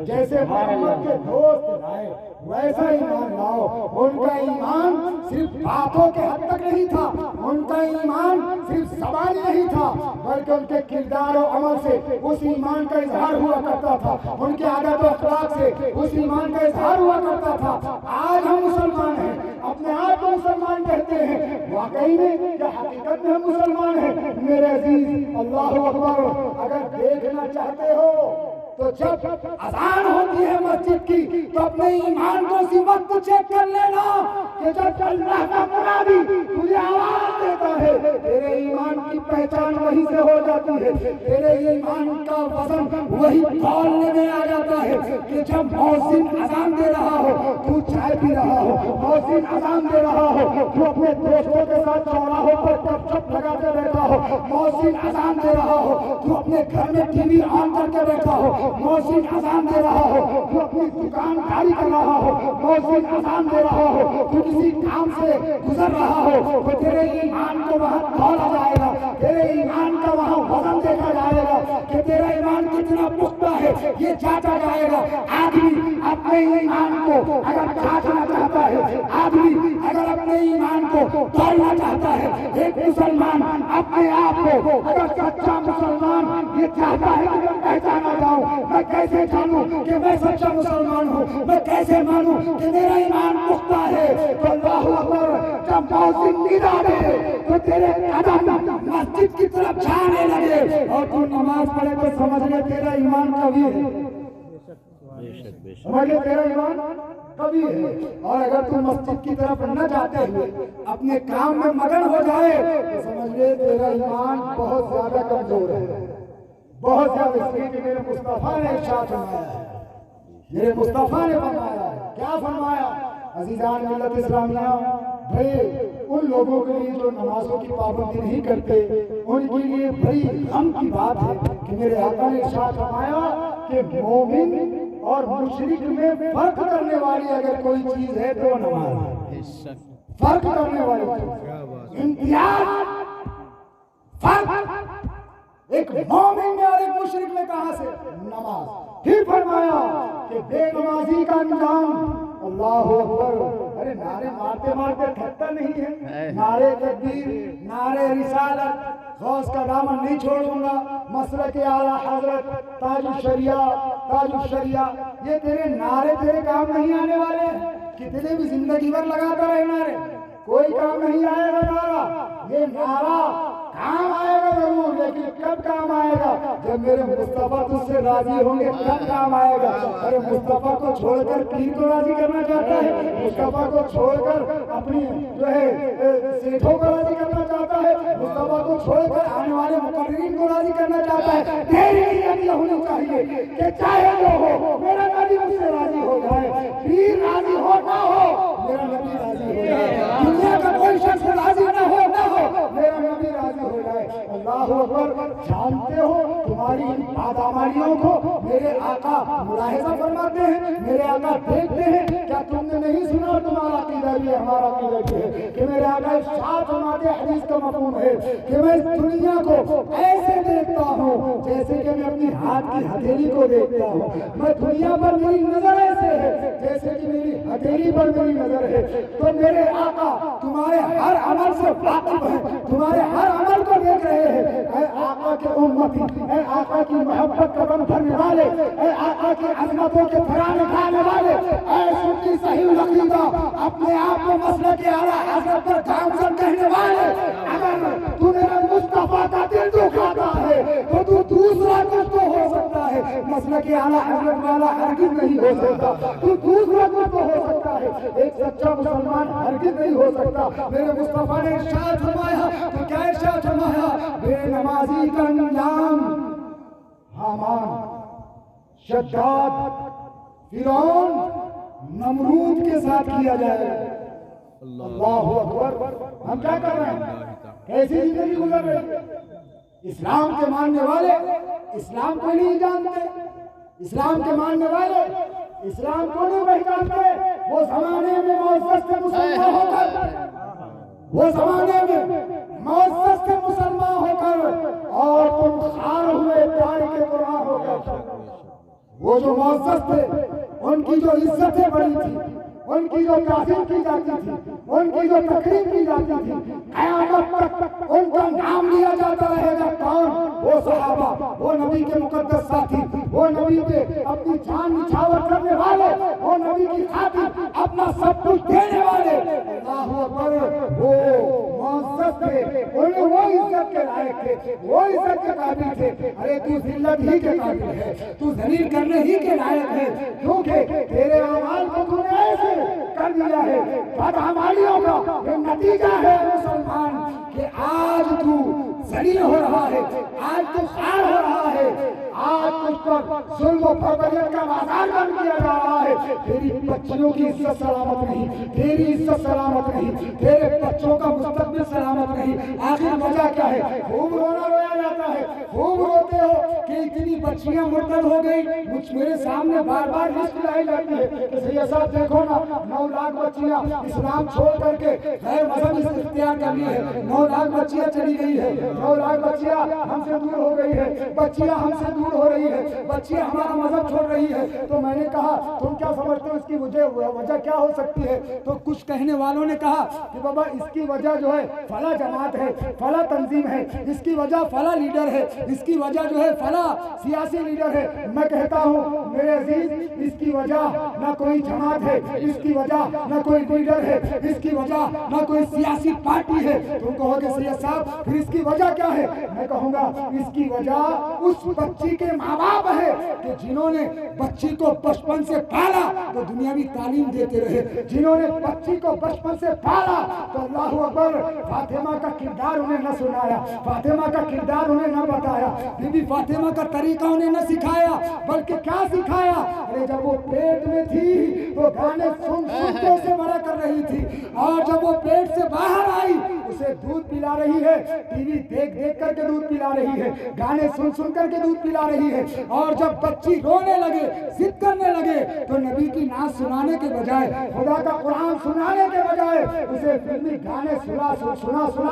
جیسے محمد کے دوست لائے، ویسا ایمان لاؤ۔ ان کا ایمان صرف باتوں کے حد تک نہیں تھا، ان کا ایمان صرف زبانی نہیں تھا، بلکہ ان کے کردار و عمل سے اس ایمان کا اظہار ہوا کرتا تھا، ان کے عادت و اخلاق سے اس ایمان کا اظہار ہوا کرتا تھا۔ آج ہم مسلمان ہیں، اپنے آپ کو مسلمان کہتے ہیں، واقعی میں یا حقیقت میں ہم مسلمان ہیں؟ میرے عزیز اللہ اکبر، اگر دیکھنا چاہتے ہو تو جب اذان ہوتی ہے مسجد کی تو اپنے ایمان کو اسی وقت چیک کر لینا کہ جب اللہ کا منادی تجھے آواز دیتا ہے، تیرے ایمان کی پہچان وہی سے ہو جاتی ہے، تیرے ایمان کا وزن وہی تولنے میں آ جاتا ہے کہ جب مؤذن اذان دے رہا ہو، تو چائے پی رہا ہو، مؤذن اذان دے رہا ہو، تو اپنے دوستوں کے ساتھ چوراہوں پر گپ شپ لگاتے بیٹھا ہو، مؤذن اذان دے رہا ہو، تو اپنے گھر میں ٹی وی آن کر کے بیٹھا ہو، مؤذن اذان دے رہا ہو، تو اپنی دکان کاری کر رہا ہو، مؤذن اذان دے رہا ہو، تو کسی کام سے گزر رہا ہو، تو تیرے ایمان کو وہاں تولا جائے گا، تیرے ایمان کا وہاں وزن دیکھا جائے گا کہ تیرا ایمان کتنا پختہ ہے، یہ جانچا جائے گا۔ آدمی اپنے ایمان کو اگر جانچنا چاہتا ہے، آدمی اگر اپنے ایمان کو تولنا چاہتا ہے، ایک مسلمان اپنے آپ کو اگر سچا مسلمان یہ چاہتا ہے کہ میں پہچانا جاؤں، میں کیسے جانوں کہ میں سچا مسلمان ہوں، میں کیسے مانوں کہ میرا ایمان پختہ ہے؟ تو اللہ اکبر، جب مؤذن ندا دے تو تیرے قدم مسجد کی طرف جانے لگے اور تو نماز پڑھے تو سمجھ لے تیرا ایمان قوی ہے، سمجھ لے تیرا ایمان قوی ہے۔ اور اگر تو مسجد کی طرف نہ جاتے ہوئے اپنے کام میں مگن ہو جائے تو سمجھ لے تیرا ایمان بہت زیادہ کمزور ہے، بہت زیادہ، اس لیے کہ میرے مصطفیٰ نے ارشاد فرمایا ہے، میرے مصطفیٰ نے فرمایا ہے۔ کیا فرمایا؟ عزیزان ملت اسلامیہ، بھائی ان لوگوں کے لیے جو نمازوں کی پابندی نہیں کرتے ان کے لیے بڑی غم کی بات ہے کہ میرے آقا نے ارشاد فرمایا کہ مومن اور مشرک میں فرق کرنے والی اگر کوئی چیز ہے تو نماز ہے۔ فرق کرنے والی چیز، امتیاز، فرق ایک مومن میں اور ایک مشرک میں کہاں سے؟ نماز۔ پھر فرمایا کہ بے نمازی کا انجام، اللہ اکبر، ارے نعرے مارتے مارتے تھکتا نہیں ہے، نعرے تکبیر، نعرے رسالت، غوث کا دامن نہیں چھوڑوں گا، مسلک اعلیٰ حضرت، تاج الشریعہ، یہ تیرے نعرے تیرے کام نہیں آنے والے ہیں، کتنے بھی زندگی بھر لگاتا رہے نعرے، کوئی کام نہیں آئے گا نعرہ۔ یہ نعرہ کام آئے گا ضرور، لیکن کب کام آئے گا؟ جب میرے مصطفیٰ تجھ سے راضی ہوں گے تب کام آئے گا۔ ارے مصطفیٰ کو چھوڑ کر پیر کو راضی کرنا چاہتا ہے، مصطفیٰ کو چھوڑ کر اپنی جو ہے سیٹھوں کو راضی کرنا چاہتا ہے، مصطفیٰ کو چھوڑ کر آنے والے مقررین کو راضی کرنا چاہتا ہے۔ تیری نیت یہ ہونی چاہیے کہ چاہے جو ہو میرا نبی مجھ سے راضی ہو جائے، پیر راضی ہو نہ ہو میرا نبی راضی ہو جائے، دنیا کا کوئی شخص راضی نہ ہو میرا نبی راضی ہو جائے۔ اللہ اکبر، جانتے ہو تمہاری ان پاداماریوں کو میرے آقا ملاحظہ فرماتے ہیں، میرے آقا دیکھتے ہیں۔ کیا تم نے نہیں سنا؟ تمہارا عقیدہ بھی ہے، ہمارا عقیدہ بھی ہے کہ میرے آقا ارشاد فرماتے، حدیث کا مفہوم ہے کہ میں دنیا کو ایسے دیکھتا ہوں ہوں جیسے کہ میں اپنی ہاتھ کی ہتھیلی کو دیکھتا ہوں. میں دنیا پر میری نظر ایسے ہے جیسے کہ میری ہتھیلی پر میری نظر ہے. تو میرے آقا تمہارے ہر عمل سے واقف ہے, تمہارے ہر عمل کو دیکھ رہے ہیں. اے آقا کے امتی, اے آقا کی محبت کا غم بھرنے والے, اے آقا کی عظمتوں کے پھرانے کھانے والے, اے سنی صحیح العقیدہ اپنے آپ کو مسلک اعلیٰ حضرت پر گامزن کہنے والے, اگر تو میرے مصطفیٰ کا دل دکھاتا ہے تو تو دوسرا کچھ تو ہو سکتا ہے, مسلک اعلیٰ حضرت والا ہرگز نہیں ہو سکتا. تو دوسرا کچھ تو ہو سکتا ہے, ایک سچا مسلمان ہرگز نہیں ہو سکتا. میرے مصطفیٰ نے ارشاد فرمایا, تو کیا ارشاد فرمایا, بے نمازی کا انجام حامان, شداد, فرعون, نمرود کے ساتھ کیا جائے گا. اللہ اکبر. ہم کیا کر رہے ہیں, کیسی زندگی گزر رہی ہے؟ اسلام کے ماننے والے اسلام کو نہیں جانتے, اسلام کے ماننے والے اسلام کو نہیں پہچانتے. وہ زمانے میں معزز سے مسلمان ہو کر, وہ زمانے میں معزز سے مسلمان ہو کر, اور تم خار ہوئے تارک قرآن ہو کر. وہ جو معزز تھے ان کی جو عزتیں بڑی تھی, ان کی جو تعظیم کی جاتی تھی, ان کی جو تقریب کی جاتی تھی, قیامت تک ان کا نام لیا جاتا رہے گا. کون؟ وہ صحابہ, وہ نبی کے مقدس ساتھی, وہ نبی پہ اپنی جان نچھاور کرنے والے, وہ نبی کی خاطر اپنا سب کچھ دینے والے. اللہ اکبر. وہ معزز تھے, انہیں وہ عزت کے لائق تھے, وہ عزت کے قابل تھے. ارے تو ذلت ہی کے قابل ہے, تو ذلیل کرنے ہی کے لائق ہے, کیونکہ تیرے اعمال کو تو نے ایسے کر دیا ہے. بدعمالیوں کا یہ نتیجہ ہے مسلمان کہ آج تو ذلیل ہو رہا ہے, آج تو خار ہو رہا ہے, آج تجھ پر ظلم و بغاوت کا بازار بند کیا جا رہا ہے. تیری بچیوں کی عزت سلامت نہیں, تیری عزت سلامت نہیں, تیرے بچوں کا مستقبل سلامت نہیں. آخر وجہ کیا ہے؟ خوب رونا رویا جاتا ہے, خوب روتے ہو کہ اتنی بچیاں مرتد ہو گئی. مجھ میرے سامنے بار بار لسٹ لائی جاتی ہے کہ سید صاحب دیکھو نا, 9 لاکھ بچیاں اسلام چھوڑ کر کے غیر مذہب اختیار کر لی ہے, 9 لاکھ بچیاں چلی گئی ہے, 9 لاکھ بچیاں ہم سے دور ہو گئی ہے, بچیاں ہم سے دور ہو رہی ہے, بچیاں ہمارا مذہب چھوڑ رہی ہے. تو میں نے کہا تم کیا سمجھتے ہو اس کی وجہ کیا ہو سکتی ہے؟ تو کچھ کہنے والوں نے کہا کہ بابا اس کی وجہ جو ہے فلاں جماعت ہے, فلاں تنظیم ہے, اس کی وجہ فلاں لیڈر ہے, اس کی وجہ جو ہے فلاں سیاسی لیڈر ہے. میں کہتا ہوں میرے عزیز, اس کی وجہ نہ کوئی جماعت ہے, اس کی وجہ نہ کوئی لیڈر ہے, اس کی وجہ نہ کوئی سیاسی پارٹی ہے. تم کہو گے سید صاحب پھر اس کی وجہ کیا ہے؟ میں کہوں گا اس کی وجہ اس بچی کے ماں باپ ہے کہ جنہوں نے بچی کو بچپن سے پالا تو دنیاوی تعلیم دیتے رہے, جنہوں نے بچی کو بچپن سے پالا تو اللہ اکبر فاطمہ کا کردار انہیں نہ سنایا, فاطمہ کا کردار انہیں نہ بتایا, بی بی فاطمہ کا طریقہ انہیں نہ سکھایا, بلکہ کیا سکھایا؟ ارے جب وہ پیٹ میں تھی تو گانے سن کے اسے بڑا کر رہی تھی, اور جب وہ پیٹ سے باہر آئی اسے دودھ پلا رہی ہے, ٹی وی دیکھ دیکھ کر کے دودھ پلا رہی ہے, گانے سن سن کر کے دودھ پلا رہی ہے. اور جب بچی رونے لگے, ضد کرنے لگے, تو نبی کی نعت سنانے کے بجائے, خدا کا قرآن سنانے کے بجائے اسے فلمی گانے سنا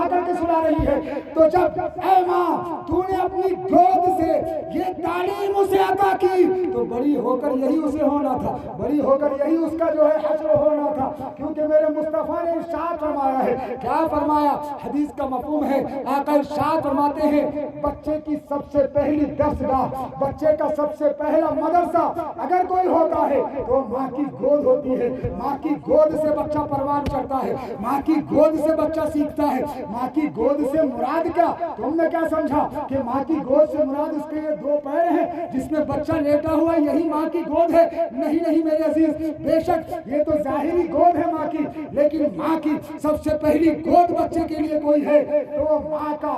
کر کے سنا رہی ہے. تو جب اے ماں تو نے اپنی گود سے یہ تعلیم اسے عطا کی تو بڑی ہو کر یہی اسے ہونا تھا, بڑی ہو کر یہی اس کا جو ہے حشر ہونا تھا. کیونکہ میرے مصطفیٰ نے ارشاد فرمایا ہے, کیا فرمایا؟ حدیث کا مفہوم ہے, آقا ارشاد فرماتے ہیں بچے کی سب سے پہلی درسگاہ, بچے کا سب سے پہلا مدرسہ اگر کوئی ہوتا ہے تو ماں کی گود ہوتی ہے. ماں کی گود سے بچہ پروان چڑھتا ہے, ماں کی گود سے بچہ سیکھتا ہے. ماں کی گود سے مراد کیا؟ تم نے کیا سمجھا کہ ماں کی گود سے مراد اس کے یہ 2 پیر ہیں جس میں بچہ لیٹا ہوا یہی ماں کی گود ہے؟ نہیں نہیں میرے عزیز, بے شک یہ تو ظاہری گود ہے ماں کی, لیکن ماں کی سب سے پہلی گود بچے کے لیے کوئی ہے تو وہ ماں کا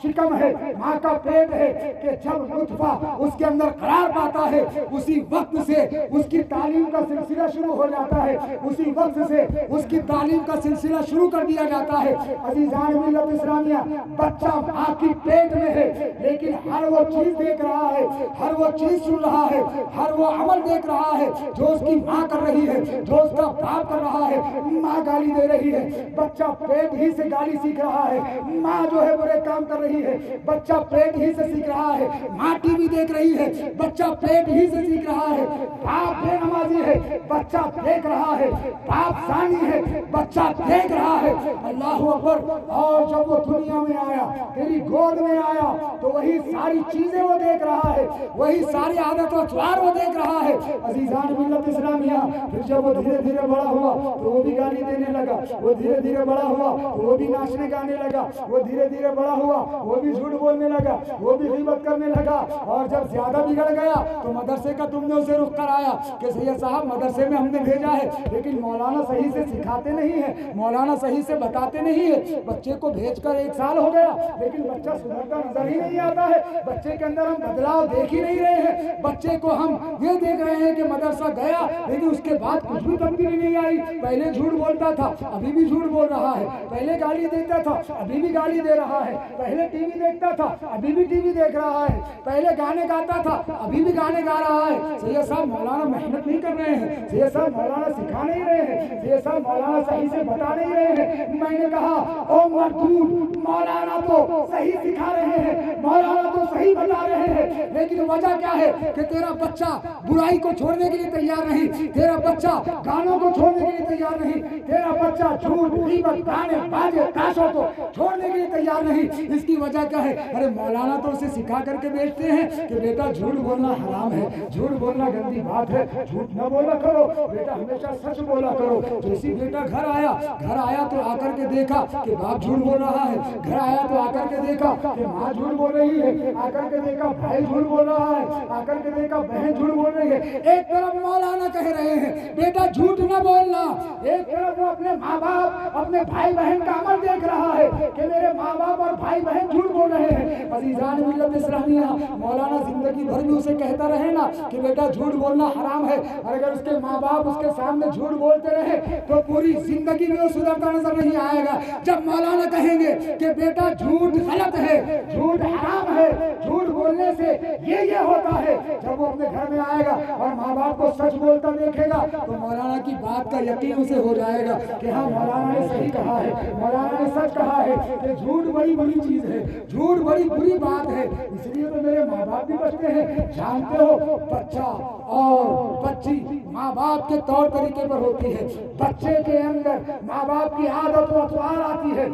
شکم ہے, ماں کا پیٹ ہے, کہ جب نطفہ اس کے اندر قرار پاتا ہے اسی وقت سے اس کی تعلیم کا سلسلہ شروع ہو جاتا ہے, اسی وقت سے اس کی تعلیم کا سلسلہ شروع کر دیا جاتا ہے. عزیزان ملت اسلامیہ, بچہ ماں کی پیٹ میں ہے لیکن ہر وہ چیز دیکھ رہا ہے, ہر وہ چیز نہیں سن رہا ہے، ہر وہ عمل دیکھ رہا ہے جو اس کی ماں کر رہی ہے، جو اس کا باپ کر رہا ہے۔ ماں گالی دے رہی ہے، بچہ پیٹ ہی سے گالی سیکھ رہا ہے۔ ماں جو ہے برے کام کر رہی ہے، بچہ پیٹ ہی سے سیکھ رہا ہے۔ ماں ٹی وی دیکھ رہی ہے، بچہ پیٹ ہی سے سیکھ رہا ہے۔ باپ بے نمازی ہے، بچہ دیکھ رہا ہے۔ باپ زانی ہے، بچہ دیکھ رہا ہے۔ اللہ اکبر۔ اور جب وہ دنیا میں آیا، تیری گود میں آیا، تو وہی ساری چیزیں وہ دیکھ رہا ہے، وہی ساری عادت و اطوار وہ دیکھ رہا ہے۔ عزیزان ملت اسلامیہ، پھر جب وہ دھیرے دھیرے بڑا ہوا تو وہ بھی گالی دینے لگا، وہ دھیرے دھیرے بڑا ہوا تو وہ بھی ناچنے گانے لگا، وہ دھیرے دھیرے بڑا ہوا وہ بھی جھوٹ بولنے لگا، وہ بھی غیبت کرنے لگا۔ اور جب زیادہ بگڑ گیا تو مدرسے کا تم نے اسے رخ کرایا کہ سید صاحب مدرسے میں ہم نے بھیجا ہے، لیکن مولانا صحیح سے سکھاتے نہیں ہیں، مولانا صحیح سے بتاتے نہیں ہیں۔ بچے کو بھیج کر 1 سال ہو گیا لیکن بچہ سدھرتا نظر ہی نہیں آتا ہے، بچے کے اندر ہم بدلاؤ دیکھ ہی نہیں رہے ہیں۔ بچے کو ہم یہ دیکھ رہے ہیں کہ مدرسہ گیا لیکن اس کے بعد کچھ بھی تبدیلی نہیں آئی۔ پہلے جھوٹ بولتا تھا، ابھی بھی جھوٹ بول رہا ہے۔ پہلے گالی دیتا تھا، ابھی بھی گالی دے رہا ہے۔ پہلے ٹی وی دیکھتا تھا، ابھی بھی ٹی وی دیکھ رہا ہے۔ پہلے گانے گاتا تھا، ابھی بھی گانے گا رہا ہے۔ سید صاحب مولانا محنت نہیں کر رہے ہیں، سید صاحب مولانا سکھا نہیں رہے ہیں، سید صاحب مولانا صحیح سے بتا نہیں رہے ہیں۔ میں نے کہا او مردود، مولانا تو صحیح سکھا رہے ہیں، مولانا تو صحیح بتا رہے ہیں، لیکن وجہ کیا ہے کہ تیرا بچہ برائی کو چھوڑنے کے لیے تیار نہیں، تیرا بچہ گانوں کو چھوڑنے کے لیے تیار نہیں، تیرا بچہ جھوٹ غیبت گانے باجے تاشوں کو چھوڑنے کے لیے تیار نہیں۔ اس کی وجہ کیا ہے؟ ارے مولانا تو اسے سکھا کر کے بیچتے ہیں کہ بیٹا جھوٹ بولنا حرام ہے، جھوٹ بولنا گندی بات ہے، جھوٹ نہ بولا کرو بیٹا، ہمیشہ سچ بولا کرو۔ جیسی بیٹا گھر آیا تو آ کر کے دیکھا کہ باپ جھوٹ بول رہا ہے، گھر آیا تو آ کر کے دیکھا کہ ماں جھوٹ بول رہی ہے، آ کر کے دیکھا بھائی جھوٹ بول رہا ہے، آ کر کے دیکھا بہن جھوٹ بول رہی ہے۔ ایک طرف مولانا کہہ رہے ہیں بیٹا جھوٹ نہ بولنا، ایک طرف وہ اپنے ماں باپ اپنے بھائی بہن کا عمل دیکھ رہا ہے کہ میرے ماں باپ اور بھائی بہن جھوٹ بول رہے ہیں۔ عزیزان ملت اسلامیہ، مولانا زندگی بھر بھی اسے کہتا رہے نا کہ بیٹا جھوٹ بولنا حرام ہے، اور اگر اس کے ماں باپ اس کے سامنے جھوٹ بولتے رہے تو پوری زندگی میں وہ سدھرتا نظر نہیں آئے گا۔ جب مولانا کہیں گے کہ بیٹا جھوٹ غلط ہے، جھوٹ حرام ہے، جھوٹ بولنے سے یہ ہوتا ہے، جب وہ اپنے گھر میں آئے گا اور ماں باپ کو سچ بولتا دیکھے گا تو مولانا کی بات کا یقین اسے ہو جائے گا کہ ہاں مولانا نے صحیح کہا ہے، مولانا نے سچ کہا ہے کہ جھوٹ بڑی بڑی چیز ہے، جھوٹ بڑی بری بات ہے۔ اس لیے تو میرے ماں باپ بھی بچتے ہیں۔ جانتے ہو بچہ اور بچی ماں باپ کے طور طریقے پر ہوتی ہے، بچے کے اندر ماں باپ کی عادت و اطوار آتی ہے،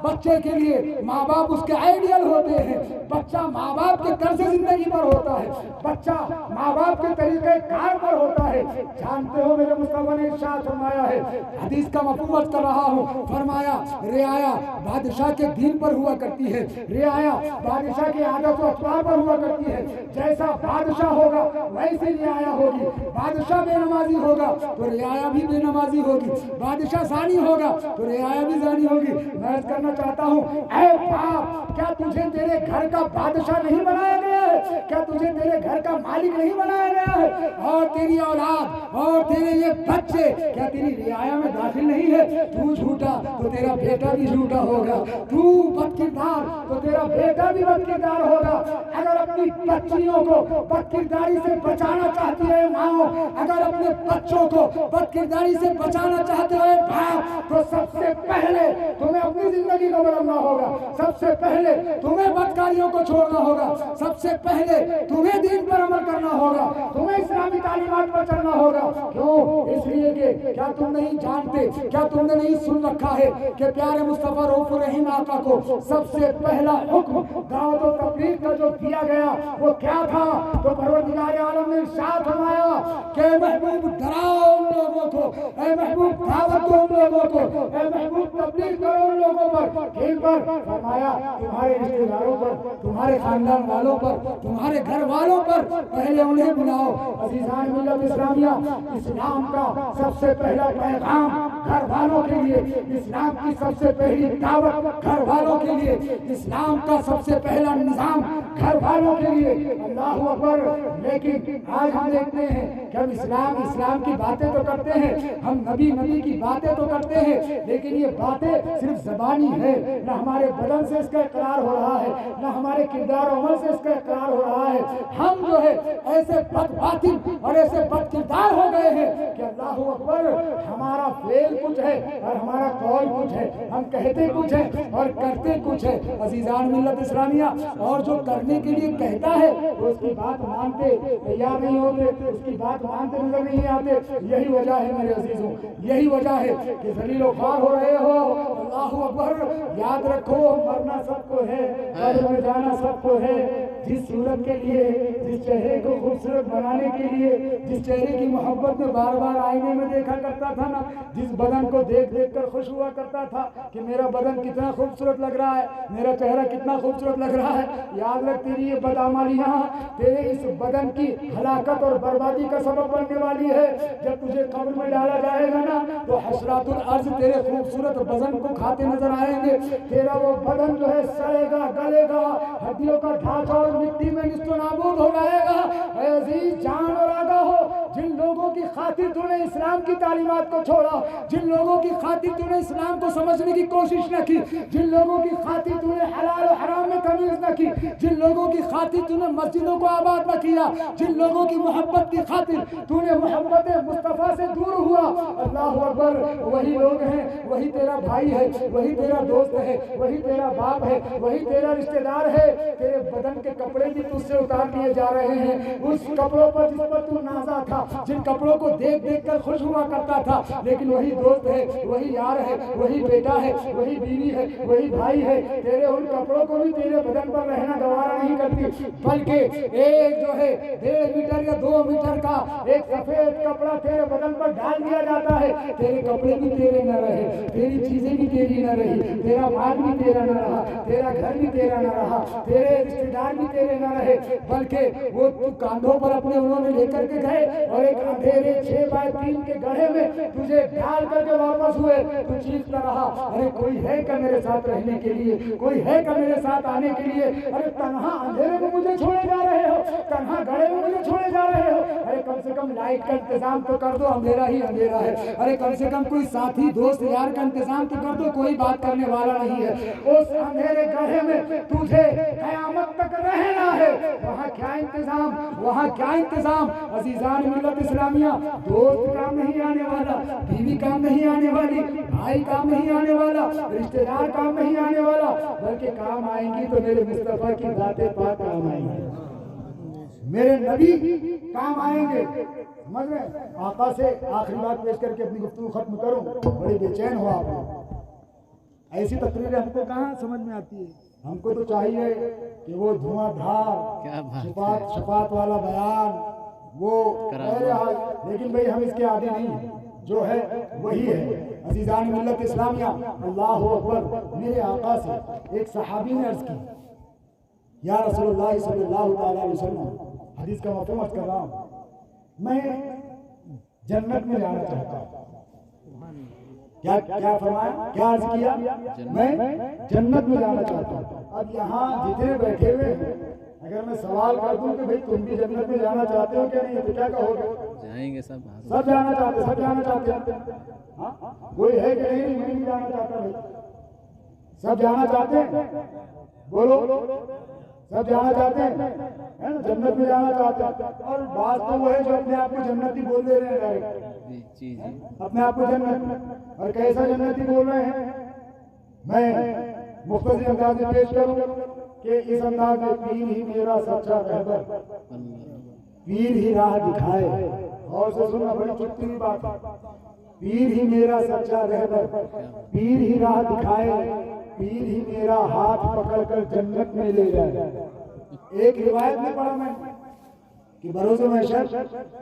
بچے کے لیے ماں باپ اس کے آئیڈیل ہوتے ہیں، بچہ ماں باپ کے طرز زندگی پر ہوتا ہے، بچہ ماں باپ کے طریقہ کار پر ہوتا ہے۔ جانتے ہو میرے مصطفیٰ نے ارشاد فرمایا ہے، حدیث کا مفہوم کر رہا ہوں، فرمایا رعایا بادشاہ کے دین پر ہوا کرتی ہے، رعایا بادشاہ کی عادت و اطوار پر ہوا کرتی ہے۔ جیسا بادشاہ ہوگا ویسے رعایا ہوگی، بادشاہ بے نمازی ہوگا تو رعایا بھی بے نمازی ہوگی، بادشاہ زانی ہوگا تو رعایا بھی زانی ہوگی۔ میں عرض کرنا چاہتا ہوں اے باپ، کیا تجھے تیرے گھر کا بادشاہ نہیں بنایا گیا ہے؟ کیا تجھے تیرے گھر کا مالک نہیں بنایا گیا ہے؟ اور تیری اولاد اور تیرے یہ بچے کیا تیری رعایا میں داخل نہیں ہے؟ تو جھوٹا تو تیرا بیٹا بھی جھوٹا ہوگا، تو بد کردار تو تیرا بیٹا بھی بد کردار ہوگا۔ اگر اپنی بچیوں کو بد کرداری سے بچانا چاہتی ہے ماں، اگر اپنے بچوں کو بد کرداری سے بچانا چاہتے ہو باپ، تو سب سے پہلے تمہیں اپنی زندگی کو بدلنا ہوگا، سب سے پہلے تمہیں بدکاریوں کو چھوڑنا ہوگا، سب سے پہلے تمہیں دین پر عمل کرنا ہوگا، تمہیں اسلامی تعلیمات پر چلنا ہوگا۔ کیوں؟ اس لیے کہ کیا تم نہیں جانتے، کیا تم نے نہیں سن رکھا ہے کہ پیارے مصطفیٰ رؤوف الرحیم آقا کو سب سے پہلا حکم دعوت و تبلیغ کا جو دیا گیا وہ کیا تھا؟ تو پروردگار عالم نے ارشاد فرمایا کہ محبوب ڈراؤ ان لوگوں کو، اے محبوب دعوت دو ان لوگوں کو، اے محبوب تبلیغ کرو ان لوگوں پر۔ کن پر؟ فرمایا تمہارے رشتے داروں پر، تمہارے خاندان والوں پر، تمہارے گھر والوں پر، پہلے انہیں بلاؤ۔ عزیزان ملت اسلامیہ، اسلام کا سب سے پہلا پیغام گھر والوں کے لیے، اسلام کی سب سے پہلی دعوت گھر والوں کے لیے، اسلام کا سب سے پہلا نظام گھر والوں کے لیے۔ اللہ اکبر۔ لیکن آج ہم دیکھتے ہیں کہ ہم اسلام کی باتیں تو کرتے ہیں، ہم نبی کی باتیں تو کرتے ہیں، لیکن یہ باتیں صرف زبانی ہے، نہ ہمارے بدن سے اس کا اقرار ہو رہا ہے، نہ ہمارے کردار و عمل سے اس کا اقرار ہو رہا ہے۔ ہم جو ہے ایسے بد باطل اور ایسے بد کردار ہو گئے ہیں کہ اللہ اکبر، ہمارا فعل کچھ ہے اور ہمارا قول کچھ ہے، ہم کہتے کچھ ہے اور کرتے کچھ ہے۔ عزیزان ملت اسلامیہ، اور جو کرنے کے لیے کہتا ہے وہ اس کی بات مانتے تیار نہیں ہوتے، اس کی بات مانتے نظر نہیں آتے۔ یہی وجہ ہے میرے عزیزوں، یہی وجہ ہے کہ ذلیل و خوار ہو رہے ہو۔ اللہ اکبر، یاد رکھو مرنا سب کو ہے، قبر میں جانا سب کو ہے۔ جس صورت کے لیے، جس چہرے کو خوبصورت بنانے کے لیے، جس چہرے کی محبت میں بار بار آئینے میں دیکھا کرتا تھا نا، جس بدن کو دیکھ دیکھ کر خوش ہوا کرتا تھا کہ میرا بدن کتنا خوبصورت لگ رہا ہے، میرا چہرہ کتنا خوبصورت لگ رہا ہے، یاد رکھ تیری یہ بدعمالیاں تیرے اس بدن کی ہلاکت اور بربادی کا سبب بننے والی ہے۔ جب تجھے قبر میں ڈالا جائے گا نا تو حشرات الارض تیرے خوبصورت بدن کو کھاتے نظر آئیں گے۔ تیرا وہ بدن جو ہے سڑے گا، گلے گا، ہڈیوں کا ڈھانچہ اور مٹی میں نصف و نابود ہو جائے گا۔ اے عزیز، جان اور آگاہ ہو، جن لوگوں کی خاطر تو نے اسلام کی تعلیمات کو چھوڑا، جن لوگوں کی خاطر تو نے اسلام کو سمجھنے کی کوشش نہ کی، جن لوگوں کی خاطر تو نے حلال و حرام میں تمیز نہ کی، جن لوگوں کی خاطر تو نے مسجدوں کو آباد نہ کیا، جن لوگوں کی محبت کی خاطر تو نے محبت مصطفیٰ سے دور ہوا، اللہ اکبر، وہی لوگ ہیں، وہی تیرا بھائی ہے، وہی تیرا دوست ہے، وہی تیرا باپ ہے، وہی تیرا رشتہ دار ہے۔ تیرے بدن کے کپڑے بھی تجھ سے اتار لیے جا رہے ہیں، اس کپڑوں پر جس پر تو نازا تھا، جن کپڑوں کو دیکھ دیکھ کر خوش ہوا کرتا تھا، لیکن وہی دوست ہے، وہی یار ہے، وہی بیٹا ہے، وہی بیوی ہے، وہی بھائی ہے۔ تیرے ان کپڑوں کو بھی تیرے بدن پر رہنا گوارا نہیں کرتی، بلکہ ایک جو ہے 1.5 میٹر یا 2 میٹر کا ایک سفید کپڑا تیرے بدن پر ڈال دیا جاتا ہے۔ تیرے کپڑے بھی تیرے نہ رہے، تیری چیزیں بھی تیری نہ رہی، تیرا مال بھی تیرا نہ رہا، تیرا گھر بھی تیرا نہ رہا، تیرے رشتے دار بھی تیرے نہ رہے، بلکہ وہ تو کاندھوں پر اپنے انہوں نے لے کر کے گئے اور ایک اندھیرے 6x3 کے گڑھے میں تجھے ڈال کر کے واپس ہوئے۔ تو چیختا رہا، ارے کوئی ہے کیا میرے ساتھ رہنے کے لیے، کوئی ہے کیا میرے ساتھ آنے کے لیے؟ ارے تنہا اندھیرے میں مجھے چھوڑے جا رہے ہو، تنہا گڑھے میں مجھے چھوڑے جا رہے ہو، ارے کم سے کم لائٹ کا انتظام تو کر دو، اندھیرا ہی اندھیرا ہے، ارے کم سے کم کوئی ساتھی دوست یار کا انتظام تو کر دو، کوئی بات کرنے والا نہیں ہے۔ اس اندھیرے گڑھے میں تجھے قیامت تک رہنا ہے، وہاں کیا انتظام، وہاں کیا انتظام؟ عزیزان ملت اسلامیہ، دوست کام نہیں آنے والا، بیوی کام نہیں آنے والی، بھائی کام نہیں آنے والا، رشتہ دار کام نہیں آنے والا، بلکہ کام آئیں گی تو میرے مصطفیٰ کی ذات پاک کام آئیں گے، میرے نبی کام آئیں گے۔ سمجھ رہے ہیں؟ آقا سے آخری بات پیش کر کے اپنی گفتگو ختم کروں، بڑے بے چین ہو آپ، ایسی تقریریں ہم کو کہاں سمجھ میں آتی ہے؟ ہم کو تو چاہیے کہ وہ دھواں دھار شفاعت والا بیان وہ بہرحال، لیکن بھئی ہم اس کے عادی نہیں ہیں، جو ہے وہی ہے۔ عزیزان ملت اسلامیہ، اللہ اکبر، میرے آقا سے ایک صحابی نے عرض کی، یا رسول اللہ صلی اللہ تعالیٰ علیہ وسلم، حدیث کا مفہوم عرض کر رہا ہوں، میں جنت میں جانا چاہتا ہوں۔ کیا فرمایا، کیا عرض کیا؟ میں جنت میں جانا چاہتا ہوں۔ اب یہاں جتنے بیٹھے ہوئے ہیں، اگر میں سوال کر دوں کہ بھئی تم بھی جنت میں جانا چاہتے ہو کہ نہیں، تو کیا کہو گے؟ جائیں گے سب جانا چاہتے، سب جانا چاہتے ہیں۔ کوئی ہے کہ نہیں میں نہیں جانا چاہتا؟ بھائی سب جانا چاہتے ہیں، بولو، سب جانا چاہتے ہیں، جنت میں جانا چاہتے ہیں۔ اور بات تو وہ ہے جو اپنے آپ کو جنتی بول دے رہے ہیں، اپنے آپ کو جنت، اور کیسا جنتی بول رہے ہیں؟ میں مختصر انداز میں پیش کروں کہ اس انداز میں پیر ہی میرا سچا رہبر، پیر ہی راہ دکھائے، اور سے سننا بڑی چھوٹی بات ہے، پیر ہی میرا سچا رہبر، پیر ہی راہ دکھائے، پیر ہی میرا ہاتھ پکڑ کر جنت میں لے جائے۔ ایک روایت میں پڑھا میں کہ بروز محشر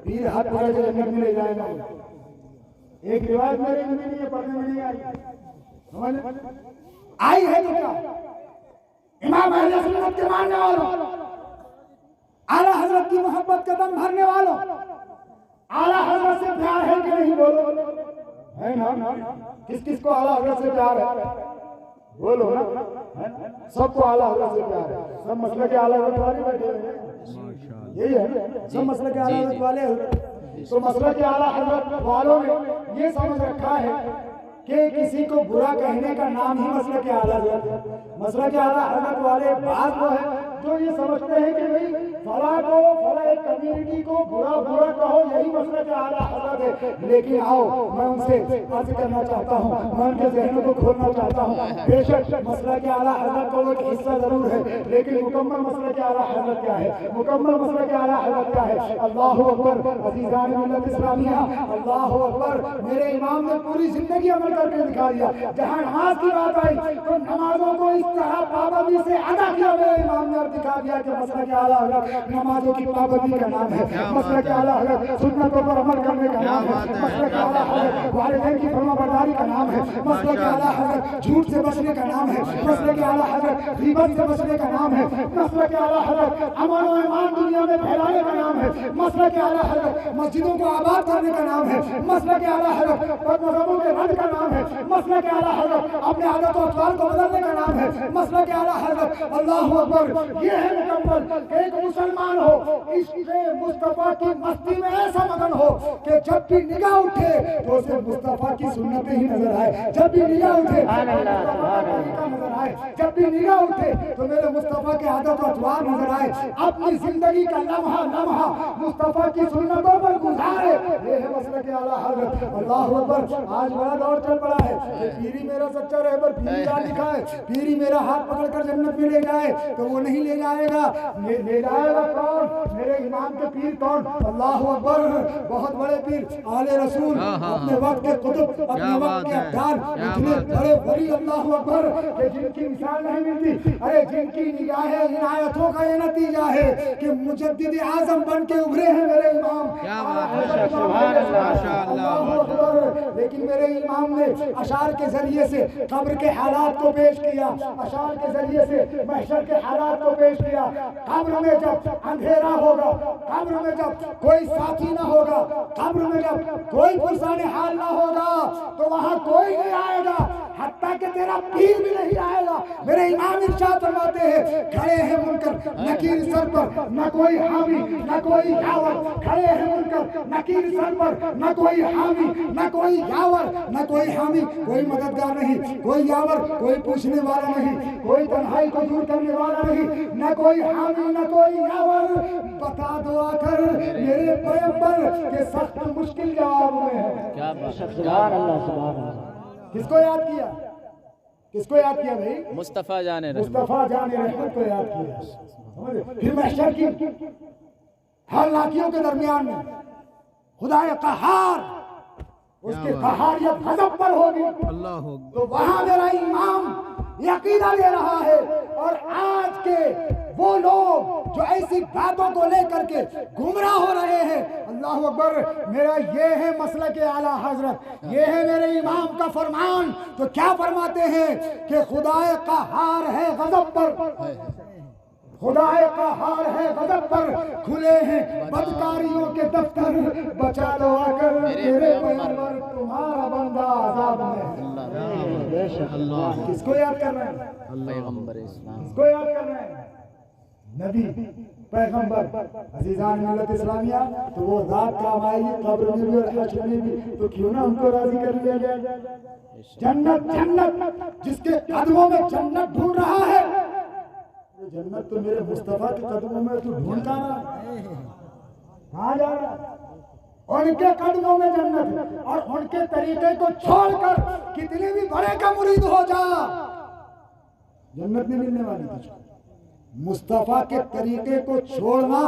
پیر ہاتھ پکڑ کر جنت میں لے جائے گا۔ ایک روایت میرے علم میں نہیں، پڑھنے میں نہیں آئی ہے تو کیا؟ امام اہل سنت کے ماننے والوں، اعلیٰ حضرت کی محبت کا دم بھرنے والوں، اعلیٰ حضرت سے پیار ہے کہ نہیں؟ بولو، ہے نا؟ کس کس کو اعلیٰ حضرت سے پیار ہے؟ بولو نا، سب کو اعلیٰ حضرت سے پیار ہے، سب مسئلہ کے اعلیٰ حضرت والے بیٹھے ہوئے ہیں، یہی ہے، سب مسئلہ کے اعلیٰ حضرت والے ہیں۔ تو مسئلہ کے اعلیٰ حضرت والوں نے یہ سمجھ رکھا ہے کہ کسی کو برا کہنے کا نام ہی مسئلہ کے اعلیٰ حضرت ہے۔ مسئلہ کے اعلیٰ حضرت والے بعض وہ ہے جو یہ سمجھتے ہیں کہ بھئی فلاں کو فلاں ایک کمیونٹی کو برا برا کہو یہی مسلک اعلیٰ حضرت ہے، لیکن آؤ میں ان سے عرض کرنا چاہتا ہوں، میں ان کے ذہنوں کو کھولنا چاہتا ہوں۔ بے شک مسلک اعلیٰ حضرت کا ایک حصہ ضرور ہے، لیکن مکمل مسلک اعلیٰ حضرت کیا ہے؟ مکمل مسلک اعلیٰ حضرت کیا ہے؟ اللہ اکبر عزیزان ملت اسلامیہ، اللہ اکبر۔ میرے امام نے پوری زندگی عمل کر کے دکھا دیا۔ جہاں نماز کی بات آئی تو نمازوں کو اس طرح پابندی سے ادا کیا میرے امام نے، اور دکھا دیا کہ مسلک اعلیٰ حضرت نمازوں کی پابندی کا نام ہے، مسلک اعلیٰ حضرت سنتوں پر عمل کرنے کا نام ہے، مسلک اعلیٰ حضرت والدین کی فرما برداری کا نام ہے، مسلک اعلیٰ حضرت جھوٹ سے بچنے کا نام ہے، مسلک اعلیٰ حضرت غیبت سے بچنے کا نام ہے، مسلک اعلیٰ حضرت امن و ایمان دنیا میں پھیلانے کا نام ہے، مسلک اعلیٰ حضرت مسجدوں کو آباد کرنے کا نام ہے، مسلک اعلیٰ حضرت مذہبوں کے رد کا نام ہے، مسلک اعلیٰ حضرت اپنے عادت و اقدار کو بدلنے کا نام ہے، مسلک اعلیٰ حضرت اللہ اکبر۔ یہ ہے مکمل کہ ایک مسلمان ہو عشق مصطفیٰ کی مستی میں ایسا مگن ہو کہ جب بھی نگاہ اٹھے تو اسے مصطفیٰ کی سنتیں ہی نظر آئے، جب بھی نگاہ اٹھے نظر آئے، جب بھی نگاہ اٹھے تو میرے مصطفیٰ کے عادت و اطوار نظر آئے، اپنی زندگی کا لمحہ لمحہ مصطفیٰ کی سنتوں پر گزارے۔ یہ ہے مسلک اعلیٰ حضرت اللہ اکبر۔ آج بڑا دور چل پڑا ہے کہ پیری میرا سچا رہبر، پیری کا لکھا ہے، پیری میرا ہاتھ پکڑ کر جنت میں لے جائے تو وہ نہیں لے جائے گا، لے جائے گا کون؟ میرے امام کے پیر کون؟ اللہ اکبر۔ بہت بڑے پیر آل رسول، اپنے وقت کے قطب، اپنے وقت کے ابدال، اتنے بڑے ولی اللہ اکبر کہ جن کی مثال نہیں ملتی۔ ارے جن کی نگاہیں عنایتوں کا یہ نتیجہ ہے کہ مجدد اعظم بن کے ابھرے ہیں میرے امام۔ اللہ اکبر۔ لیکن میرے امام نے اشعار کے ذریعے سے قبر کے حالات کو پیش کیا، اشعار کے ذریعے سے محشر کے حالات کو پیش کیا۔ قبر میں جب اندھیرا ہوگا، قبر میں جب کوئی ساتھی نہ ہوگا، قبر میں جب کوئی پرسان حال نہ ہوگا تو وہاں کوئی نہیں آئے گا، حتیٰ کہ تیرا پیر بھی نہیں آئے گا۔ میرے امام ارشاد فرماتے ہیں کھڑے ہیں منکر نکیر سر پر، نہ کوئی حامی نہ کوئی یاور، کھڑے ہیں منکر نکیر سر پر، نہ کوئی حامی نہ کوئی یاور، نہ کوئی حامی کوئی مددگار نہیں، کوئی یاور کوئی پوچھنے والا نہیں، کوئی تنہائی کو دور کرنے والا نہیں، نہ کوئی حامی نہ کوئی یاور۔ بتا دو آ کر میرے پیغمبر کے سخت مشکل جواب میں ہے۔ کیا بات ہے، سبحان اللہ سبحان اللہ۔ کس کو یاد کیا؟ کس کو یاد کیا بھائی؟ مصطفیٰ جان رحمت، مصطفیٰ جان رحمت کو یاد کیا۔ پھر محشر کی ہر لاکھیوں کے درمیان میں خدا قہار، اس کی قہاریت غضب پر ہوگی، تو وہاں میرا امام یہ عقیدہ دے رہا ہے۔ اور آج کے وہ لوگ جو ایسی باتوں کو لے کر کے گمراہ ہو رہے ہیں، اللہ اکبر، میرا یہ ہے مسلک اعلیٰ حضرت، یہ ہے میرے امام کا فرمان۔ تو کیا فرماتے ہیں کہ خدا قہار ہے غضب پر، خدا قہار ہے غضب پر، کھلے ہیں بدکاریوں کے دفتر، بچا لو آ کر میرے پیغمبر تمہارا بندہ عذاب میں۔ کس کو یاد کر رہے ہیں؟ پیغمبر اسلام، کس کو یاد کر رہے ہیں؟ نبی پیغمبر عزیزان ملت اسلامیہ۔ تو وہ ذات کام آئے گی قبر میں بھی اور حشر میں بھی، تو کیوں نہ ان کو راضی کر لیا جائے۔ جنت جنت جس کے قدموں میں جنت ڈھونڈ رہا ہے، جنت تو میرے مصطفیٰ کے قدموں میں تو ڈھونڈتا رہا ہے، کہاں جا رہا ہے؟ ان کے قدموں میں جنت، اور ان کے طریقے کو چھوڑ کر کتنے بھی بڑے کا مرید ہو جا، جنت نہیں ملنے والی تھی۔ مصطفیٰ کے طریقے کو چھوڑنا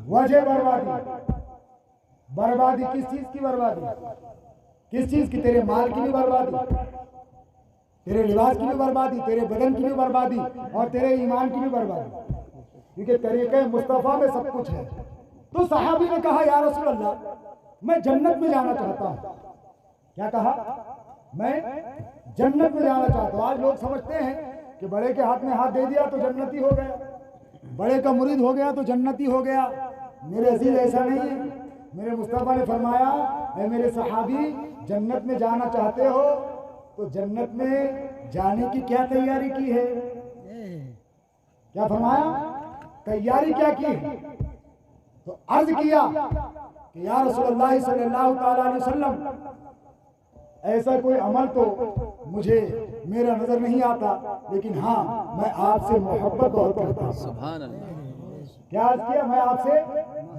وجہ بربادی۔ بربادی کس چیز کی بربادی؟ کس چیز کی؟ تیرے مال کی بھی بربادی، تیرے لباس کی بھی بربادی، تیرے بدن کی بھی بربادی، اور تیرے ایمان کی بھی بربادی، کیونکہ طریقے مصطفیٰ میں سب کچھ ہے۔ تو صحابی نے کہا یا رسول اللہ میں جنت میں جانا چاہتا ہوں۔ کیا کہا؟ میں جنت میں جانا چاہتا ہوں۔ آج لوگ سمجھتے ہیں کہ بڑے کے ہاتھ میں ہاتھ دے دیا تو جنتی ہو گیا، بڑے کا مرید ہو گیا تو جنتی ہو گیا۔ میرے عزیز ایسا نہیں ہے۔ میرے مصطفیٰ نے فرمایا اے میرے صحابی، جنت میں جانا چاہتے ہو تو جنت میں جانے کی کیا تیاری کی ہے؟ کیا فرمایا؟ تیاری کیا کی؟ تو عرض کیا کہ یا رسول اللہ صلی اللہ تعالی علیہ وسلم، ایسا کوئی عمل تو مجھے میرا نظر نہیں آتا، لیکن ہاں میں آپ سے محبت بہت کرتا ہوں۔ سبحان اللہ۔ کیا عرض کیا؟ میں آپ سے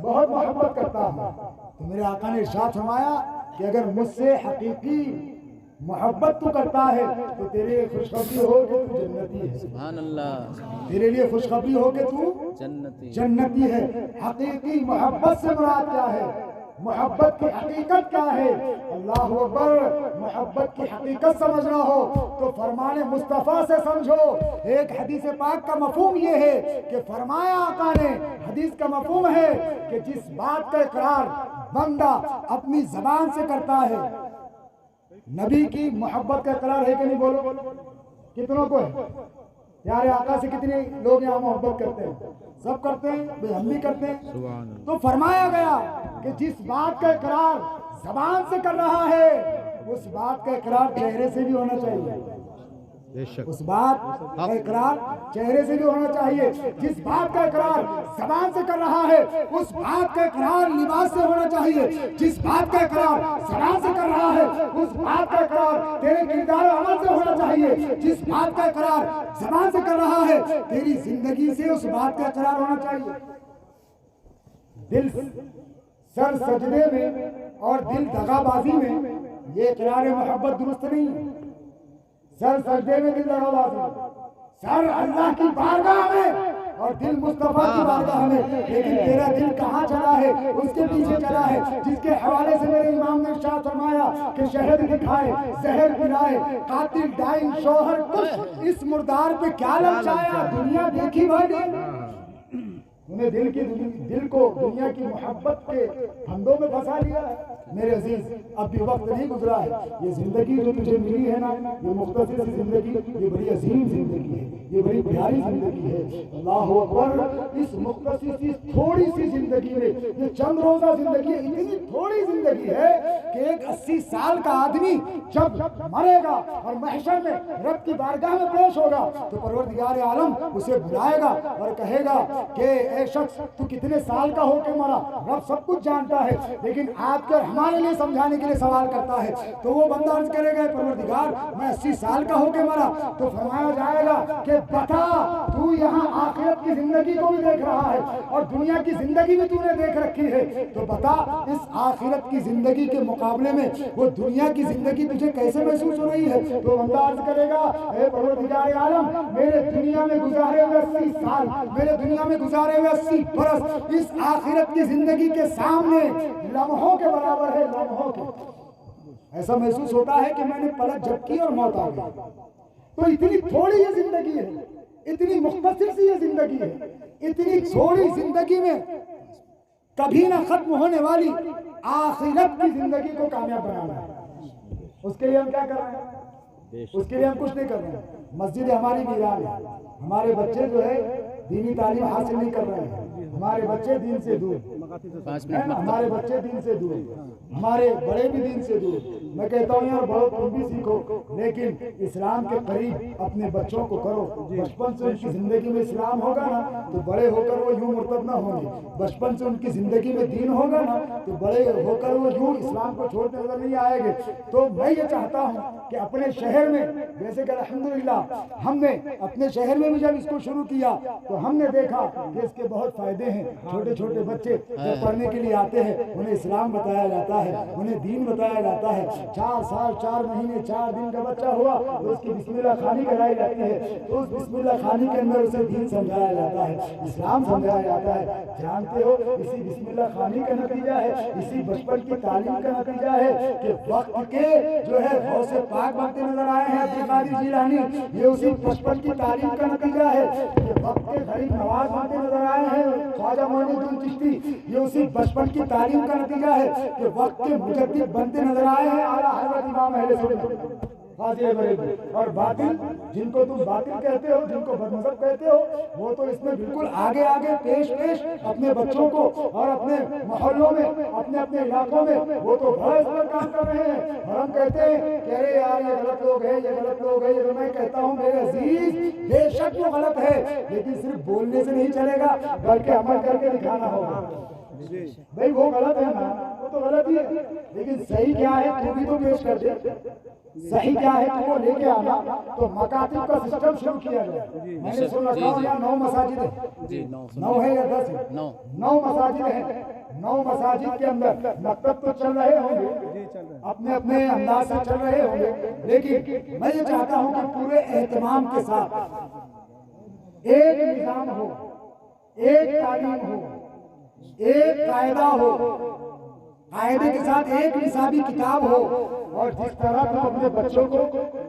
بہت محبت کرتا ہوں۔ تو میرے آقا نے ارشاد فرمایا کہ اگر مجھ سے حقیقی محبت تو کرتا ہے تو تیرے لیے خوشخبری ہو کہ تو جنتی ہے۔ سبحان اللہ۔ تیرے لیے خوشخبری ہو کہ تو جنتی۔ جنتی ہے۔ حقیقی محبت سے مراد کیا ہے؟ محبت کی حقیقت کیا ہے؟ اللہ اکبر۔ محبت کی حقیقت سمجھنا ہو تو فرمان مصطفیٰ سے سمجھو۔ ایک حدیث پاک کا مفہوم یہ ہے کہ فرمایا آقا نے، حدیث کا مفہوم ہے کہ جس بات کا اقرار بندہ اپنی زبان سے کرتا ہے، نبی کی محبت کا اقرار ہے کہ نہیں؟ بولو کتنوں کو ہے؟ پیارے آقا سے کتنے لوگ یہاں محبت کرتے ہیں؟ سب کرتے ہیں، بھئی ہم بھی کرتے ہیں۔ تو فرمایا گیا کہ جس بات کا اقرار زبان سے کر رہا ہے اس بات کا اقرار چہرے سے بھی ہونا چاہیے۔ اس بات کا اقرار چہرے سے بھی ہونا چاہیے۔ جس بات کا اقرار زبان سے کر رہا ہے اس بات کا اقرار لباس سے ہونا چاہیے۔ جس بات کا اقرار زبان سے کر رہا ہے اس بات کا اقرار تیرے کردار و عمل سے ہونا چاہیے۔ جس بات کا اقرار زبان سے کر رہا ہے تیری زندگی سے اس بات کا اقرار ہونا چاہیے۔ دل سر سجدے میں اور دل دغا بازی میں یہ اقرار محبت درست نہیں ہے۔ سر سجدے میں دل دغا بازی، سر اللہ کی بارگاہ میں اور دل مصطفیٰ کی بارگاہ میں، لیکن تیرا دل کہاں چلا ہے؟ اس کے پیچھے چلا ہے جس کے حوالے سے میرے امام نے ارشاد فرمایا کہ شہد دکھائے، زہر پلائے، قاتل ڈائن شوہر کش، اس مردار پہ کیا لچایا؟ دنیا دیکھی بھائی، انہیں دل کو دنیا کی محبت کے پھندوں میں پھنسا لیا ہے۔ میرے عزیز اب بھی وقت نہیں گزرا ہے، یہ زندگی جو تجھے ملی ہے نا، یہ مختصر سی زندگی، یہ بڑی عظیم زندگی ہے، یہ بڑی پیاری زندگی ہے۔ اللہ اکبر۔ اس مختصر سی تھوڑی سی زندگی میں، یہ چند روزہ زندگی ہے، اتنی تھوڑی زندگی ہے کہ ایک 80 سال کا آدمی جب مرے گا اور محشر میں رب کی بارگاہ میں پیش ہوگا تو پروردگار عالم اسے بلائے گا اور کہے گا کہ اے شخص تو کتنے سال کا ہو کے مرا؟ رب سب کچھ جانتا ہے لیکن آپ کے ہمارے لیے سمجھانے کے لیے سوال کرتا ہے۔ تو وہ بندہ عرض کرے گا پروردگار میں 80 سال کا ہو کے مرا، تو فرمایا جائے گا کہ بتا تو یہاں آخرت کی زندگی کو بھی دیکھ رہا ہے اور دنیا کی زندگی بھی تو نے دیکھ رکھی ہے، تو بتا اس آخرت کی زندگی کے مقابلے میں وہ دنیا کی زندگی تجھے کیسے محسوس ہو رہی ہے؟ تو بندہ عرض کرے گا اے پروردگار عالم میرے دنیا میں گزارے ہوئے 80 سال، میرے دنیا میں گزارے ہوئے 80 برس اس آخرت کی زندگی کے سامنے لمحوں کے برابر ہے، لمحوں کے۔ ایسا محسوس ہوتا ہے کہ میں نے پلک جھپکی اور موت آ گئی۔ تو اتنی تھوڑی یہ زندگی ہے، اتنی مختصر سی یہ زندگی ہے، اتنی تھوڑی زندگی میں کبھی نہ ختم ہونے والی آخرت کی زندگی کو کامیاب بنانا ہے۔ اس کے لیے ہم کیا کر رہے ہیں؟ اس کے لیے ہم کچھ نہیں کر رہے ہیں۔ مسجد ہماری ویران ہے، ہمارے بچے جو ہے دینی تعلیم حاصل نہیں کر رہے ہیں، ہمارے بچے دین سے دور، ہمارے بچے دین سے دور، ہمارے بڑے بھی دین سے دور۔ میں کہتا ہوں یار بڑوں تم بھی سیکھو، لیکن اسلام کے قریب اپنے بچوں کو کرو۔ بچپن سے ان کی زندگی میں اسلام ہوگا نا تو بڑے ہو کر وہ یوں مرتد نہ ہوں گے۔ بچپن سے ان کی زندگی میں دین ہوگا نا تو بڑے ہو کر وہ یوں اسلام کو چھوڑتے نظر نہیں آئے گے۔ تو میں یہ چاہتا ہوں کہ اپنے شہر میں، جیسے کہ الحمدللہ ہم نے اپنے شہر میں بھی جب اس کو شروع کیا تو ہم نے دیکھا کہ اس کے بہت فائدے ہیں۔ چھوٹے چھوٹے بچے جب پڑھنے کے لیے آتے ہیں انہیں اسلام بتایا جاتا ہے، انہیں دین بتایا جاتا ہے۔ 4 سال 4 مہینے 4 دن کا بچہ ہوا تو اس کی بسم اللہ خوانی کرائی جاتی ہے، تو اس بسم اللہ خوانی کے اندر اسے دین سمجھایا جاتا ہے، اسلام سمجھایا جاتا ہے۔ جانتے ہو اسی بسم اللہ خوانی کا نتیجہ ہے، اسی بچپن کی تعلیم کا نتیجہ ہے کہ وقت کے جو ہے غوث پاک بنتے نظر آئے ہیں عبد القادر جیلانی، یہ اسی بچپن کی تعلیم کا نتیجہ ہے کہ وقت کے غریب نواز بنتے نظر آئے ہیں خواجہ معین الدین چشتی، یہ اسی بچپن کی تعلیم کا نتیجہ ہے کہ وقت کے مجدد بنتے نظر آئے ہیں اعلیٰ حضرت امام اہل سنت قاضی بریلوی۔ اور باطل جن کو تم باطل کہتے ہو، جن کو بد مذہب کہتے ہو، وہ تو اس میں بالکل آگے آگے پیش اپنے بچوں کو اور اپنے محلوں میں اپنے اپنے علاقوں میں وہ تو بڑا اس پر کام کر رہے ہیں، اور ہم کہتے ہیں کہ ارے یار یہ غلط لوگ ہیں، یہ غلط لوگ ہیں۔ یہ میں کہتا ہوں میرے عزیز بے شک وہ غلط ہے، لیکن صرف بولنے سے نہیں چلے گا بلکہ عمل کر کے دکھانا ہوگا۔ بھائی وہ غلط ہے نا، وہ تو غلط ہی ہے، لیکن صحیح کیا ہے تو بھی تو پیش کر دے، صحیح کیا ہے تو وہ لے کے آنا، تو مکاتب کا سسٹم شروع کیا جائے۔ میں نے سن رکھا ہوں یہاں 9 مساجد ہیں، 9 ہے یا 10 ہے؟ 9 مساجد ہیں، 9 مساجد کے اندر مکتب تو چل رہے ہوں گے، اپنے اپنے انداز سے چل رہے ہوں گے، لیکن میں یہ چاہتا ہوں کہ پورے اہتمام کے ساتھ ایک نظام ہو، ایک تعلیم ہو، ایک قاعدہ ہو، قاعدے کے ساتھ ایک نصابی کتاب ہو، اور جس طرح تم اپنے بچوں کو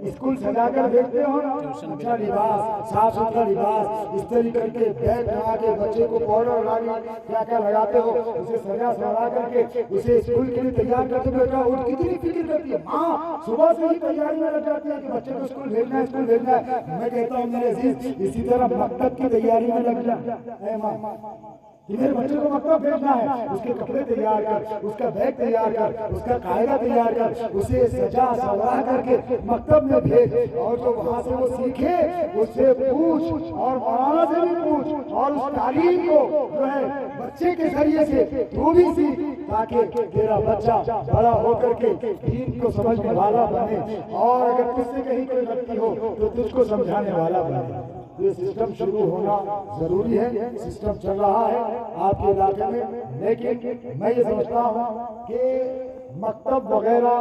اسکول سجا کر دیکھتے ہو نا، اچھا لباس، صاف ستھرا لباس، اس طریقے کے بیگ بنا کے بچے کو پاؤڈر لگا کیا کیا لگاتے ہو، اسے سجا سوارا کر کے اسے اسکول کے لیے تیار کرتے ہو، بیٹا اور کتنی فکر کرتی ہے ماں، صبح سے ہی تیاری میں لگ جاتی ہے کہ بچے کو اسکول بھیجنا ہے، اسکول بھیجنا ہے۔ میں کہتا ہوں میرے عزیز، اسی طرح مکتب کی تیاری میں لگ جا اے ماں، کہ میرے بچے کو مکتب بھیجنا ہے، اس کے کپڑے تیار کر، اس کا بیگ تیار کر، اس کا قاعدہ تیار کر، اسے سجا سوارا کر کے مکتب میں بھیج، اور جو وہاں سے وہ سیکھے اس سے پوچھ، اور مولانا سے بھی پوچھ، اور اس تعلیم کو جو ہے بچے کے ذریعے سے تو بھی سیکھ، تاکہ تیرا بچہ بڑا ہو کر کے دین کو سمجھنے والا بنے، اور اگر تجھ سے کہیں کوئی غلطی ہو تو تجھ کو سمجھانے والا بنے۔ یہ سسٹم شروع ہونا ضروری ہے، سسٹم چل رہا ہے آپ کے علاقے میں، لیکن میں یہ سمجھتا ہوں کہ مکتب وغیرہ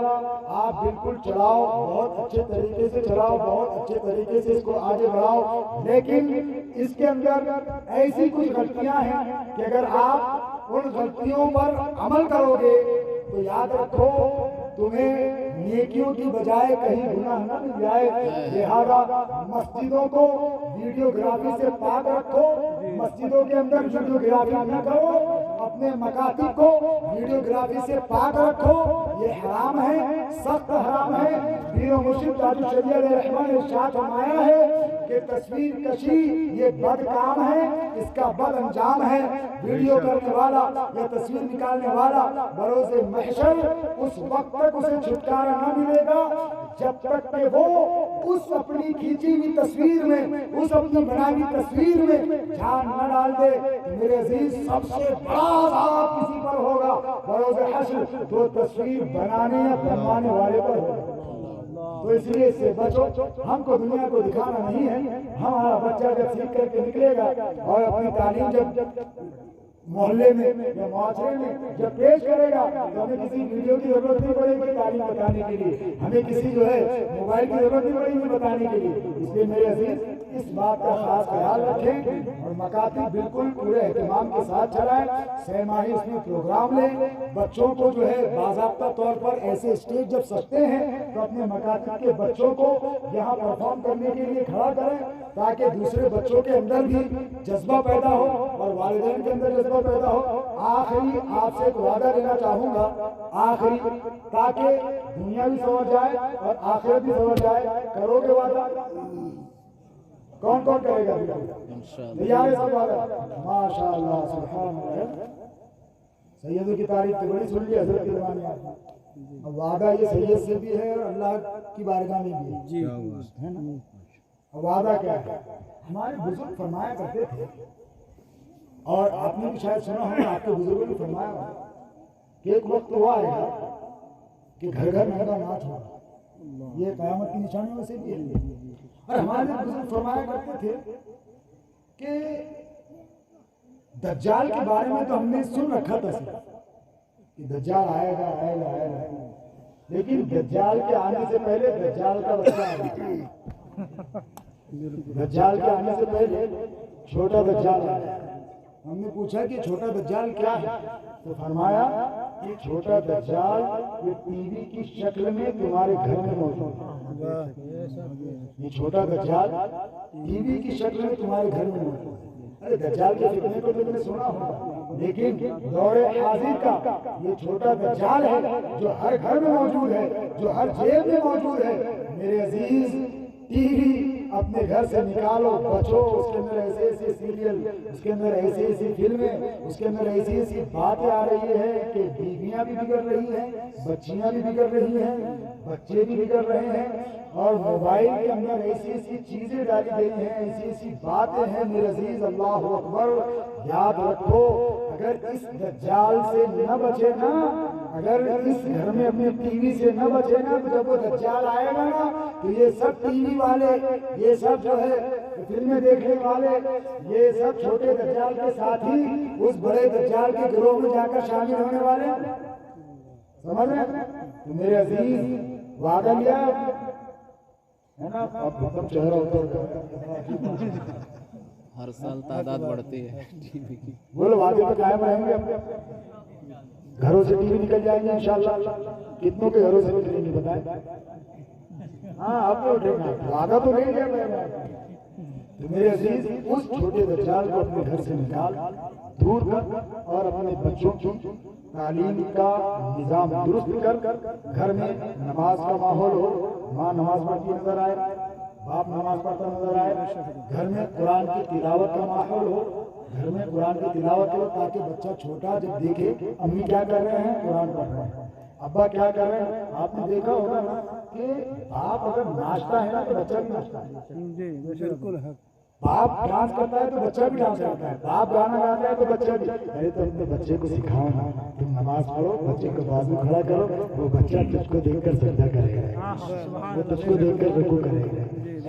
آپ بالکل چلاؤ، بہت اچھے طریقے سے چلاؤ، بہت اچھے طریقے سے اس کو آگے بڑھاؤ، لیکن اس کے اندر ایسی کچھ غلطیاں ہیں کہ اگر آپ ان غلطیوں پر عمل کرو گے تو یاد رکھو تمہیں نیکیوں کی بجائے کہیں گناہ نہ مل جائے۔ لہذا مسجدوں کو ویڈیوگرافی سے پاک رکھو، مسجدوں کے اندر ویڈیوگرافی نہ کرو، اپنے مکاتب کو ویڈیوگرافی سے پاک رکھو، یہ حرام ہے، سخت حرام ہے۔ پیر و مرشد تاج الشریعہ علیہ الرحمہ نے ارشاد فرمایا ہے کہ تصویر کشی یہ بد کام ہے، اس کا بد انجام ہے۔ ویڈیو کرنے والا یا تصویر نکالنے والا بروز محشر اس وقت تک اسے چھٹکارا نہ ملے گا جب تک کہ وہ اس اپنی کھینچی ہوئی تصویر میں، اس اپنی بنائی ہوئی تصویر میں جان نہ ڈال دے۔ میرے عزیز، سب سے بڑا عذاب کسی پر ہوگا بروز حشر، تو تصویر بنانے یا بنوانے والے پر ہوگا۔ تو اس لیے اس سے بچو، ہم کو دنیا کو دکھانا نہیں ہے، ہمارا بچہ جب سیکھ کر کے نکلے گا اور اپنی تعلیم جب محلے میں یا معاشرے میں جب پیش کرے گا تو ہمیں کسی ویڈیو کی ضرورت نہیں پڑے گی تعلیم بتانے کے لیے، ہمیں کسی جو ہے موبائل کی ضرورت نہیں پڑے گی بتانے کے لیے۔ اس لیے میرے عزیز اس بات کا خاص خیال رکھیں اور مکاتب بالکل پورے اہتمام کے ساتھ چلائیں، سہ ماہی اس میں پروگرام لیں، بچوں کو جو ہے باضابطہ طور پر ایسے اسٹیج جب سجتے ہیں تو اپنے مکاتب کے بچوں کو یہاں پرفارم کرنے کے لیے کھڑا کریں تاکہ دوسرے بچوں کے اندر بھی جذبہ پیدا ہو اور والدین کے اندر جذبہ پیدا ہو۔ آخری آپ سے ایک وعدہ دینا چاہوں گا، آخری، تاکہ دنیا بھی سمجھ جائے اور آخرت بھی سمجھ جائے، کرو گے وعدہ؟ کون کون کرے گا؟ تیار ہے سب وعدہ؟ ماشاء اللہ، سبحان اللہ۔ سیدوں کی تعریف تو بڑی سن لی حضرت کے زمانے میں، اب وعدہ یہ سید سے بھی ہے اور اللہ کی بارگاہ میں بھی ہے نا۔ وعدہ کیا ہے؟ ہمارے بزرگ فرمایا کرتے تھے، اور آپ نے بھی شاید سنا ہوگا، آپ کے بزرگوں نے فرمایا ہوگا کہ ایک وقت ہوا آئے گا کہ گھر گھر مہنگا ناچ ہوگا، یہ قیامت کی نشانیوں میں سے بھی ہے۔ اور ہمارے بزرگ فرمایا کرتے تھے کہ دجال کے بارے میں تو ہم نے سن رکھا تھا کہ دجال آئے گا آئے گا آئے گا، لیکن دجال کے آنے سے پہلے دجال کا بچہ آیا، دجال کے آنے سے پہلے چھوٹا دجال آیا۔ ہم نے پوچھا کہ چھوٹا دجال کیا ہے، تو فرمایا کہ چھوٹا دجال یہ ٹی وی کی شکل میں تمہارے گھر میں موجود ہے، یہ چھوٹا دجال ٹی وی کی شکل میں تمہارے گھر میں موجود ہے۔ ارے دجال کے فتنے کو تم نے سنا ہوگا، لیکن دور حاضر کا یہ چھوٹا دجال ہے جو ہر گھر میں موجود ہے، جو ہر جیب میں موجود ہے۔ میرے عزیز، ٹی وی اپنے گھر سے نکالو بچو، اس کے اندر ایسے ایسے سیریل، اس کے اندر ایسی ایسی فلمیں، اس کے اندر ایسی ایسی باتیں آ رہی ہے کہ بیویاں بھی بگڑ رہی ہیں، بچیاں بھی بگڑ رہی ہیں، بچے بھی بگڑ رہے ہیں، اور موبائل کے اندر ایسی ایسی چیزیں ڈالی گئی ہیں، ایسی ایسی باتیں ہیں میرے عزیز، اللہ اکبر۔ یاد رکھو اگر اس دجال سے نہ بچے نا، اگر اس گھر میں اپنے ٹی وی سے نہ بچے نا، تو جب وہ دجال آئے گا نا تو یہ سب ٹی وی والے، یہ سب جو ہے فلمیں دیکھنے والے، یہ سب چھوٹے دجال کے ساتھ ہی اس بڑے دجال کے گروہ میں جا کر شامل ہونے والے، سمجھ رہے ہیں؟ تو میرے عزیز وعدہ لیا ہے نا، اب ختم چہرہ ہوتا ہر سال تعداد بڑھتی ہے ٹی وی کی۔ بولو وعدے پہ قائم رہیں گے، گھروں سے ٹی وی نکل جائیں گے انشاءاللہ، کتنوں کے گھروں سے نکلیں گے بتائیں؟ ہاں اب تو دیکھنا وعدہ تو نہیں ہے۔ تو میرے عزیز اس چھوٹے دجال کو اپنے گھر سے نکال دور کر اور اپنے بچوں کی تعلیم کا نظام درست کر، گھر میں نماز کا ماحول ہو، ماں نماز پڑھتی نظر آئے، باپ نماز پڑھتا نظر آئے، گھر میں قرآن کی تلاوت کا ماحول ہو، گھر میں قرآن کی تلاوت ہو، تاکہ بچہ چھوٹا جب دیکھے امی کیا کر رہے ہیں، قرآن پڑھ رہے ہیں، ابا کیا کر رہے ہیں۔ آپ نے دیکھا ہوگا نا کہ باپ اگر ناچتا ہے نا تو بچہ بھی ناچتا ہے، بالکل ہے، باپ ڈانس کرتا ہے تو بچہ بھی ڈانس کرتا ہے، باپ گانا گاتا ہے تو بچہ بھی۔ ارے تو اپنے بچے کو سکھاؤ نا، تم نماز پڑھو، بچے کو بازو کھڑا کرو، وہ بچہ تجھ کو دیکھ کر سجدہ کرے گا، وہ تجھ کو دیکھ کر رکوع کرے گا،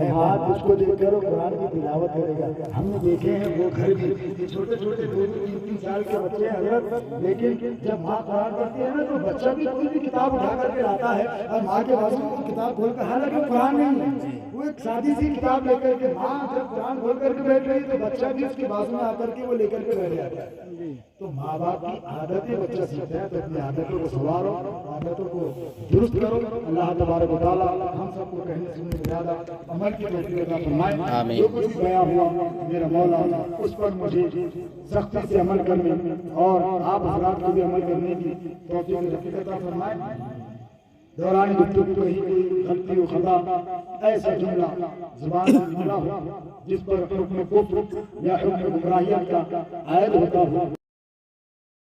ہاں تجھ کو دیکھ کر وہ قرآن کی تلاوت کرے گا۔ ہم نے دیکھے ہیں وہ گھر بھی چھوٹے چھوٹے 2-3 سال کے بچے ہیں حضرت، لیکن جب ماں قرآن پڑھتی ہے نا تو بچہ بھی کوئی بھی کتاب اٹھا کر کے لاتا ہے اور ماں کے بازو میں کتاب کھول کر، حالانکہ قرآن نہیں ہے، وہ ایک سادی سی کتاب لے کر کے ماں جب قرآن کھول کر کے بیٹھ رہی تو بچہ بھی اس کے بازو میں آ کر کے وہ لے کر کے بیٹھ جاتا ہے۔ تو ماں باپ کی عادتیں بچہ سیکھتا ہے، تو اپنی عادتوں کو سنوارو، عادتوں کو درست کرو۔ اللہ تبارک و تعالیٰ ہم سب کو کہنے سننے سے زیادہ عمل کی توفیق عطا فرمائے۔ جو کچھ بھی بیان ہوا میرا مولا اس پر مجھے سختی سے عمل کرنے اور آپ حضرات کو بھی عمل کرنے کی توفیق عطا فرمائے۔ دوران گفتگو کہیں کوئی غلطی و خطا ایسا جملہ زبان سے نکلا ہو جس پر حکم کفر یا حکم گمراہیت کا عائد ہوتا ہو